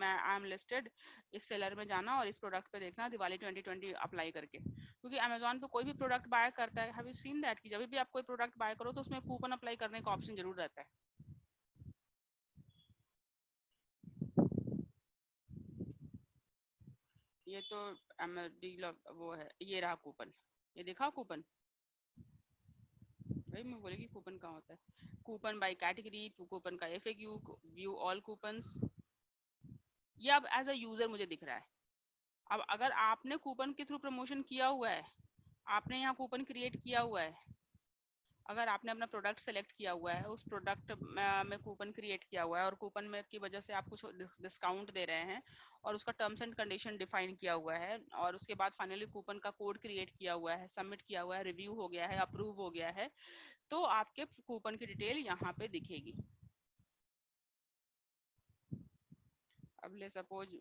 आई एम लिस्टेड, इस सेलर में जाना और इस प्रोडक्ट पे देखना दिवाली 2020 अप्लाई करके। क्योंकि अमेजोन पे कोई भी प्रोडक्ट बाय करता है, हैव यू सीन दैट, कि जब भी आप कोई प्रोडक्ट बाय करो तो उसमें कूपन अप्लाई करने का ऑप्शन जरूर रहता है। ये तो डील वो है, ये रहा कूपन, ये देखा कूपन, भाई मैं बोलेगी कूपन कहाँ होता है, कूपन बाय कैटेगरी, कूपन का FAQ, व्यू ऑल कूपन्स, ये अब एज अ यूजर मुझे दिख रहा है। अब अगर आपने कूपन के थ्रू प्रमोशन किया हुआ है, आपने यहाँ कूपन क्रिएट किया हुआ है, अगर आपने अपना प्रोडक्ट सेलेक्ट किया हुआ है, उस प्रोडक्ट में कूपन क्रिएट किया हुआ है और कूपन में की वजह से आप कुछ डिस्काउंट दे रहे हैं और उसका टर्म्स एंड कंडीशन डिफाइन किया हुआ है और उसके बाद फाइनली कूपन का कोड क्रिएट किया हुआ है, सबमिट किया हुआ है, रिव्यू हो गया है, अप्रूव हो गया है, तो आपके कूपन की डिटेल यहाँ पे दिखेगी। अब ले सपोज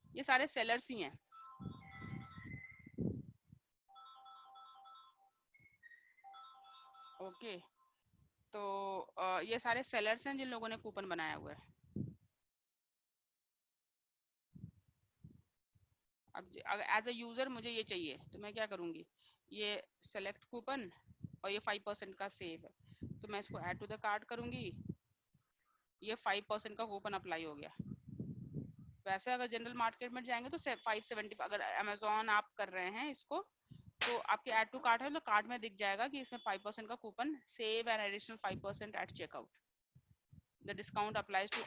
ये सारे सेलर्स ही हैं, ओके। तो ये सारे सेलर्स हैं जिन लोगों ने कूपन बनाया हुआ है। अब एज अ यूजर मुझे ये चाहिए तो मैं क्या करूँगी, ये सेलेक्ट कूपन और ये 5% का सेव है, तो मैं इसको ऐड टू द कार्ट करूँगी, ये 5% का कूपन अप्लाई हो गया। वैसे अगर जनरल मार्केट में जाएंगे तो 575, अगर अमेजोन आप कर रहे हैं इसको तो आपके ऐड टू कार्ट है तो कार्ट में दिख जाएगा कि इसमें 5% का coupon, save an additional 5% at checkout, the discount applies to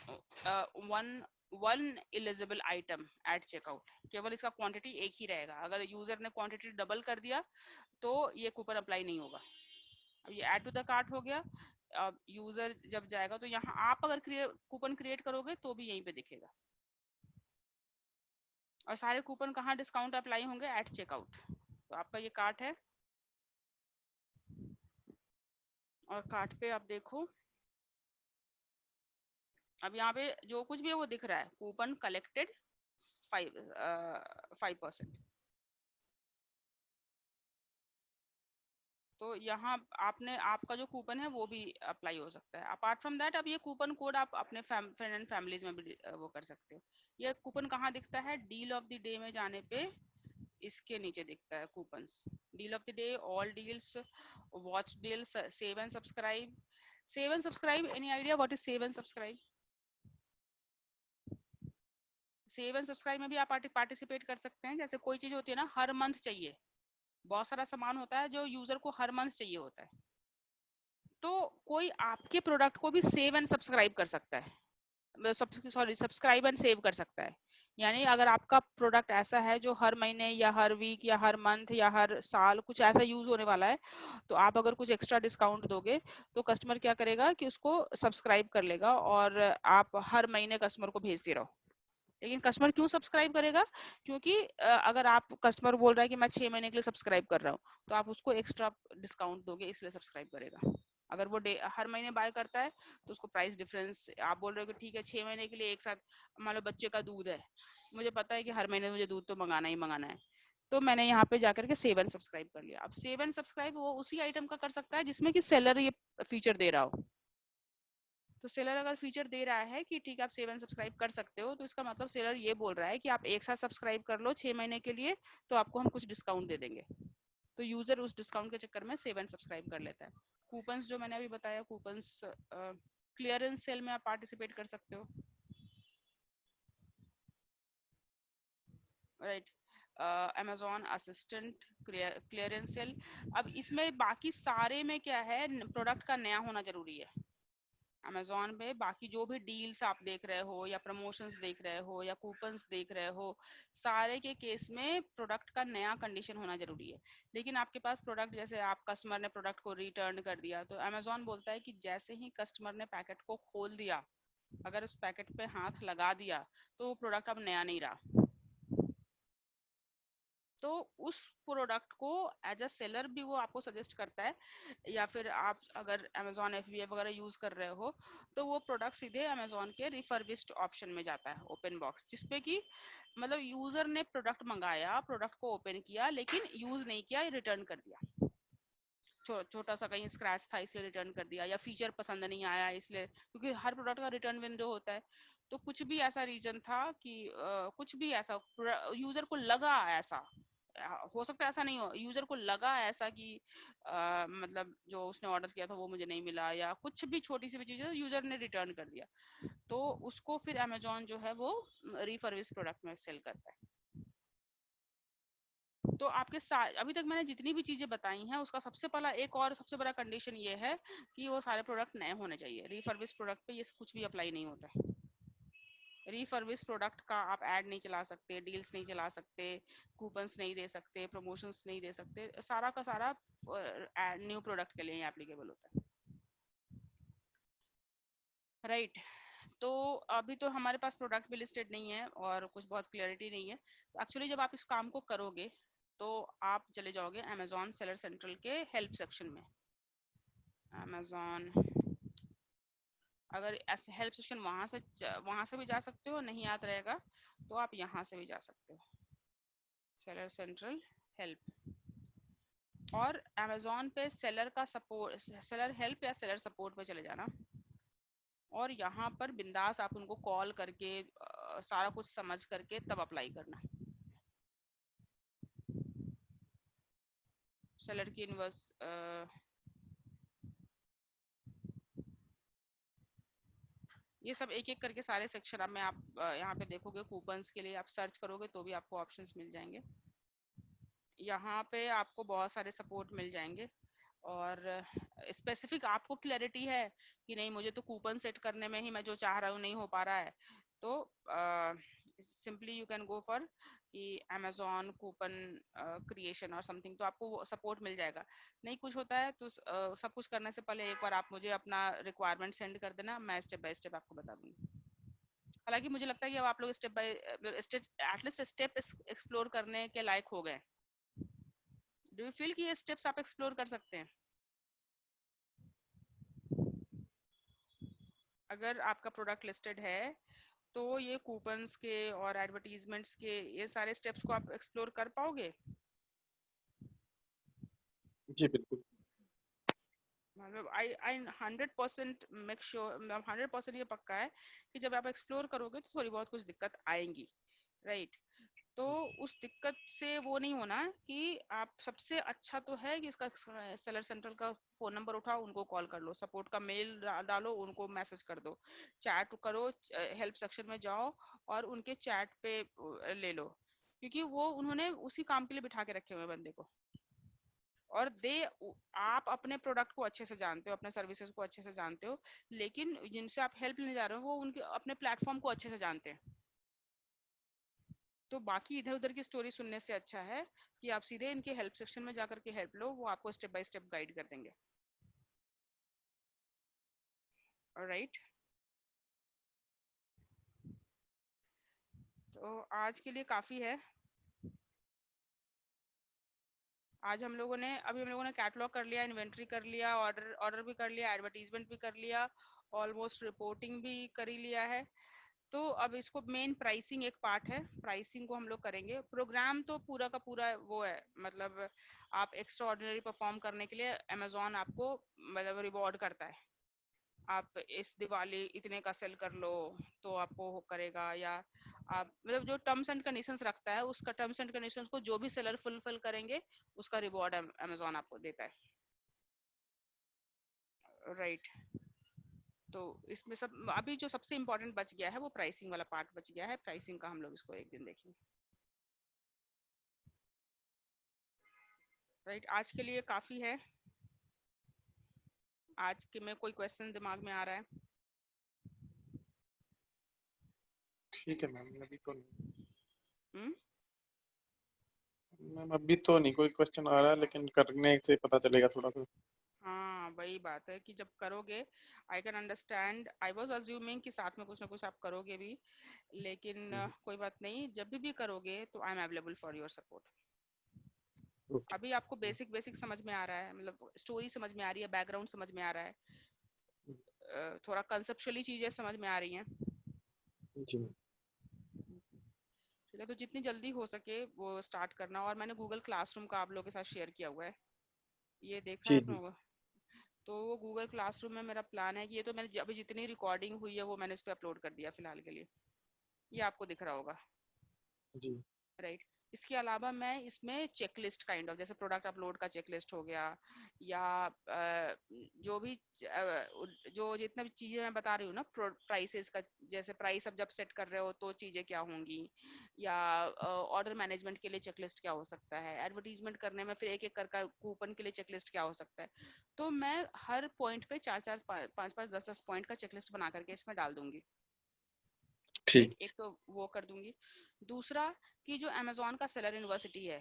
one eligible item at checkout. केवल इसका क्वांटिटी एक ही रहेगा, अगर यूजर ने क्वांटिटी डबल कर दिया तो ये कूपन अप्लाई नहीं होगा। अब ये ऐड टू द कार्ट हो गया। अब यूजर जब जाएगा तो यहाँ आप अगर कूपन क्रिएट करोगे तो भी यहीं पे दिखेगा, और सारे कूपन कहाँ डिस्काउंट अप्लाई होंगे, एट चेकआउट। तो आपका ये कार्ट है और कार्ट पे आप देखो, अब यहाँ पे जो कुछ भी है वो दिख रहा है, कूपन कलेक्टेड 5%। तो यहाँ आपने आपका जो कूपन है वो भी अप्लाई हो सकता है। अपार्ट फ्रॉम दैट अब ये कूपन कोड आप अपने फ्रेंड एंड फैमिलीज में भी वो कर सकते हो। ये कूपन कहाँ दिखता है, डील ऑफ द डे में जाने पे इसके नीचे दिखता है coupons, deal of the day, all deals, watch deals, save and subscribe. Save and subscribe, any idea what is save and subscribe? Save and subscribe में भी आप पार्टिसिपेट कर सकते हैं। जैसे कोई चीज होती है ना, हर मंथ चाहिए, बहुत सारा सामान होता है जो यूजर को हर मंथ चाहिए होता है, तो कोई आपके प्रोडक्ट को भी सेव एंड सब्सक्राइब कर सकता है, सब्सक्राइब एंड सेव कर सकता है। यानी अगर आपका प्रोडक्ट ऐसा है जो हर महीने या हर वीक या हर मंथ या हर साल कुछ ऐसा यूज होने वाला है, तो आप अगर कुछ एक्स्ट्रा डिस्काउंट दोगे तो कस्टमर क्या करेगा कि उसको सब्सक्राइब कर लेगा और आप हर महीने कस्टमर को भेजते रहो। लेकिन कस्टमर क्यों सब्सक्राइब करेगा, क्योंकि अगर आप कस्टमर बोल रहा है कि मैं 6 महीने के लिए सब्सक्राइब कर रहा हूँ, तो आप उसको एक्स्ट्रा डिस्काउंट दोगे इसलिए सब्सक्राइब करेगा। अगर वो हर महीने बाय करता है तो उसको प्राइस डिफरेंस, आप बोल रहे हो कि ठीक है 6 महीने के लिए एक साथ, मान लो बच्चे का दूध है, मुझे पता है कि हर महीने मुझे दूध तो मंगाना ही मंगाना है, तो मैंने यहाँ पे जाकर के सेव एंड सब्सक्राइब कर लिया। अब सेव एंड सब्सक्राइब वो उसी आइटम का कर सकता है जिसमें कि सेलर ये फीचर दे रहा हो। तो सेलर अगर फीचर दे रहा है कि ठीक है आप सेव एंड सब्सक्राइब कर सकते हो, तो इसका मतलब सेलर ये बोल रहा है कि आप एक साथ सब्सक्राइब कर लो 6 महीने के लिए, तो आपको हम कुछ डिस्काउंट दे देंगे। तो यूजर उस डिस्काउंट के चक्कर में सेव एंड सब्सक्राइब कर लेता है। कूपन्स जो मैंने अभी बताया, कूपन्स क्लियरेंस सेल में आप पार्टिसिपेट कर सकते हो, right. Amazon assistant, clearance sale. अब इसमें बाकी सारे में क्या है, प्रोडक्ट का नया होना जरूरी है। अमेजोन पे बाकी जो भी डील्स आप देख रहे हो या प्रमोशंस देख रहे हो या कूपन्स देख रहे हो, सारे के केस में प्रोडक्ट का नया कंडीशन होना जरूरी है। लेकिन आपके पास प्रोडक्ट, जैसे आप कस्टमर ने प्रोडक्ट को रिटर्न कर दिया, तो अमेजोन बोलता है कि जैसे ही कस्टमर ने पैकेट को खोल दिया, अगर उस पैकेट पे हाथ लगा दिया, तो वो प्रोडक्ट अब नया नहीं रहा। तो उस प्रोडक्ट को एज अ सेलर भी वो आपको सजेस्ट करता है, या फिर आप अगर अमेजोन FBA वगैरह यूज कर रहे हो तो वो प्रोडक्ट सीधे अमेजोन के रिफर्बिश्ड ऑप्शन में जाता है, ओपन बॉक्स, जिसपे कि मतलब यूजर ने प्रोडक्ट मंगाया, प्रोडक्ट को ओपन किया लेकिन यूज नहीं किया, रिटर्न कर दिया। छोटा सा कहीं स्क्रैच था इसलिए रिटर्न कर दिया, या फीचर पसंद नहीं आया इसलिए, क्योंकि हर प्रोडक्ट का रिटर्न विंडो होता है। तो कुछ भी ऐसा रीजन था कि कुछ भी ऐसा यूजर को लगा ऐसा, हो सकता है ऐसा नहीं हो, यूजर को लगा ऐसा कि मतलब जो उसने ऑर्डर किया था वो मुझे नहीं मिला, या कुछ भी छोटी सी भी चीज है यूजर ने रिटर्न कर दिया, तो उसको फिर अमेजोन जो है वो रिफर्बिश प्रोडक्ट में सेल करता है। तो आपके अभी तक मैंने जितनी भी चीजें बताई हैं उसका सबसे पहला एक और सबसे बड़ा कंडीशन ये है कि वो सारे प्रोडक्ट नए होने चाहिए। रिफर्बिश प्रोडक्ट पे ये कुछ भी अप्लाई नहीं होता है। रिफर्बिश प्रोडक्ट का आप ऐड नहीं चला सकते, डील्स नहीं चला सकते, कूपन्स नहीं दे सकते, प्रमोशंस नहीं दे सकते, सारा का सारा न्यू प्रोडक्ट के लिए एप्लीकेबल होता है, राइट। तो अभी तो हमारे पास प्रोडक्ट भी लिस्टेड नहीं है और कुछ बहुत क्लियरिटी नहीं है। तो एक्चुअली जब आप इस काम को करोगे तो आप चले जाओगे अमेजोन सेलर सेंट्रल के हेल्प सेक्शन में। अमेजोन, अगर ऐसे हेल्प सेक्शन वहां से भी जा सकते हो, नहीं याद रहेगा तो आप यहाँ से भी जा सकते हो, सेलर सेंट्रल हेल्प, और अमेजोन पे सेलर का सपोर्ट, सेलर हेल्प या सेलर सपोर्ट पे चले जाना, और यहाँ पर बिंदास आप उनको कॉल करके सारा कुछ समझ करके तब अप्लाई करना। सेलर की ये सब एक एक करके सारे सेक्शन अब में आप यहाँ पे देखोगे, कूपन्स के लिए आप सर्च करोगे तो भी आपको ऑप्शंस मिल जाएंगे। यहाँ पे आपको बहुत सारे सपोर्ट मिल जाएंगे, और स्पेसिफिक आपको क्लैरिटी है कि नहीं मुझे तो कूपन सेट करने में ही मैं जो चाह रहा हूँ नहीं हो पा रहा है, तो simply you can go for कि अमेजोन कूपन क्रिएशन और समथिंग, तो आपको सपोर्ट मिल जाएगा। नहीं कुछ होता है तो सब कुछ करने से पहले एक बार आप मुझे अपना रिक्वायरमेंट सेंड कर देना, मैं स्टेप बाय स्टेप आपको बता दूंगी। हालांकि मुझे लगता है कि अब आप लोग step by step at least step explore करने के लायक हो गए। डू यू फील कि ये स्टेप्स आप एक्सप्लोर कर सकते हैं? अगर आपका प्रोडक्ट लिस्टेड है तो ये कूपन्स के और एडवर्टीजमेंट्स के ये सारे स्टेप्स को आप एक्सप्लोर कर पाओगे? जी बिल्कुल। मतलब आई 100% मेक श्योर, 100% ये पक्का है कि जब आप एक्सप्लोर करोगे तो थोड़ी बहुत कुछ दिक्कत आएंगी, राइट। तो उस दिक्कत से वो नहीं होना कि आप, सबसे अच्छा तो है कि इसका सेलर सेंट्रल का फोन नंबर उठाओ, उनको कॉल कर लो, सपोर्ट का मेल डालो, उनको मैसेज कर दो, चैट करो, हेल्प सेक्शन में जाओ और उनके चैट पे ले लो, क्योंकि वो उन्होंने उसी काम के लिए बिठा के रखे हुए बंदे को, और आप अपने प्रोडक्ट को अच्छे से जानते हो, अपने सर्विसेज को अच्छे से जानते हो, लेकिन जिनसे आप हेल्प लेने जा रहे हो वो उनके अपने प्लेटफॉर्म को अच्छे से जानते हैं। तो बाकी इधर उधर की स्टोरी सुनने से अच्छा है कि आप सीधे इनके हेल्प सेक्शन में जाकर के हेल्प लो, वो आपको स्टेप बाय स्टेप गाइड कर देंगे, ऑलराइट। तो आज के लिए काफी है। आज हम लोगों ने कैटलॉग कर लिया, इन्वेंट्री कर लिया, ऑर्डर भी कर लिया, एडवर्टीजमेंट भी कर लिया, ऑलमोस्ट रिपोर्टिंग भी कर ही लिया है। तो अब इसको मेन प्राइसिंग एक पार्ट है, प्राइसिंग को हम लोग करेंगे। प्रोग्राम तो पूरा का पूरा वो है, मतलब आप एक्स्ट्रा ऑर्डिनरी परफॉर्म करने के लिए अमेजोन आपको मतलब रिवॉर्ड करता है, आप इस दिवाली इतने का सेल कर लो तो आपको वो करेगा, या आप मतलब जो टर्म्स एंड कंडीशंस रखता है उसका टर्म्स एंड कंडीशंस को जो भी सेलर फुलफिल करेंगे उसका रिवॉर्ड अमेजोन आपको देता है, राइट। तो इसमें सब अभी जो सबसे इम्पोर्टेंट बच गया है वो प्राइसिंग वाला पार्ट बच गया है, प्राइसिंग का हम लोग इसको एक दिन देखेंगे, राइट। आज के लिए काफी है। आज के में कोई क्वेश्चन दिमाग में आ रहा है? ठीक है मैम, अभी तो नहीं। हम्म। मैम अभी तो नहीं कोई क्वेश्चन आ रहा है, लेकिन करने से पता चलेगा थोड़ा सा। हाँ वही बात है कि जब करोगे, I can understand, I was assuming कि साथ में कुछ ना कुछ आप करोगे भी, लेकिन कोई बात नहीं, जब भी करोगे तो I am available for your support. Okay. अभी आपको बेसिक बेसिक समझ में आ रहा है, मतलब स्टोरी समझ में आ रही है, बैकग्राउंड समझ में आ रहा है, थोड़ा कंसेप्चुअली चीजें समझ में आ रही हैं, जी ठीक है। तो जितनी जल्दी हो सके वो स्टार्ट करना, और मैंने गूगल क्लासरूम का आप लोगों के साथ शेयर किया हुआ है, ये देखा है जी आप जी लोगों को? तो वो गूगल क्लासरूम में मेरा प्लान है कि ये तो मैंने अभी जितनी रिकॉर्डिंग हुई है वो मैंने इस पे अपलोड कर दिया फिलहाल के लिए, ये आपको दिख रहा होगा, जी। राइट। इसके अलावा मैं इसमें चेकलिस्ट काइंड ऑफ, जैसे प्रोडक्ट अपलोड का चेकलिस्ट हो गया, या जो भी जो जितना भी चीजें मैं बता रही हूँ ना प्राइसेस का, जैसे प्राइस अब जब सेट कर रहे हो तो चीजें क्या होंगी, या ऑर्डर मैनेजमेंट के लिए चेकलिस्ट क्या हो सकता है, एडवर्टीजमेंट करने में फिर एक एक करके कूपन के लिए चेकलिस्ट क्या हो सकता है, तो मैं हर पॉइंट पे 4 4 5 5 10 10 पॉइंट का चेकलिस्ट बना करके इसमें डाल दूंगी, ठीक। एक तो वो कर दूंगी। दूसरा कि जो अमेजोन का सेलर यूनिवर्सिटी है,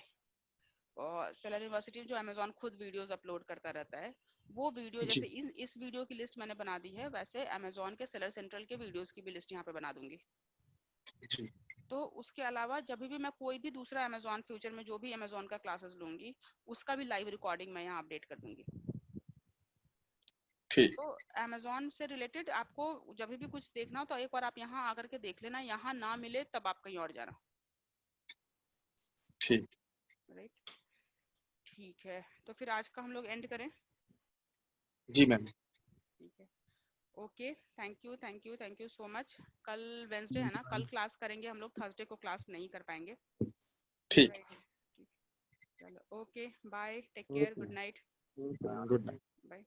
और सेलर यूनिवर्सिटी में जो अमेजोन खुद वीडियोस अपलोड करता रहता है, वो वीडियो जी जैसे इस वीडियो की लिस्ट मैंने बना दी है, वैसे अमेजोन के सेलर सेंट्रल के वीडियोस की भी लिस्ट यहाँ पे बना दूंगी। जी तो उसके अलावा जब भी मैं कोई भी दूसरा अमेजोन फ्यूचर में जो भी अमेजोन का क्लासेस लूंगी, उसका भी लाइव रिकॉर्डिंग मैं यहाँ अपडेट कर दूंगी। ठीक तो अमेजोन से रिलेटेड आपको जब भी कुछ देखना हो तो एक बार आप यहाँ आकर के देख लेना, यहाँ ना मिले तब आप कहीं और जाना। ठीक। राइट, ठीक है, तो फिर आज का हम लोग एंड करें। जी मैम। ठीक है, okay, thank you so much. कल वेंसडे है ना, कल क्लास करेंगे हम लोग, थर्सडे को क्लास नहीं कर पाएंगे। ठीक। राइट, चलो okay, bye, take care, good night. Good night. Bye.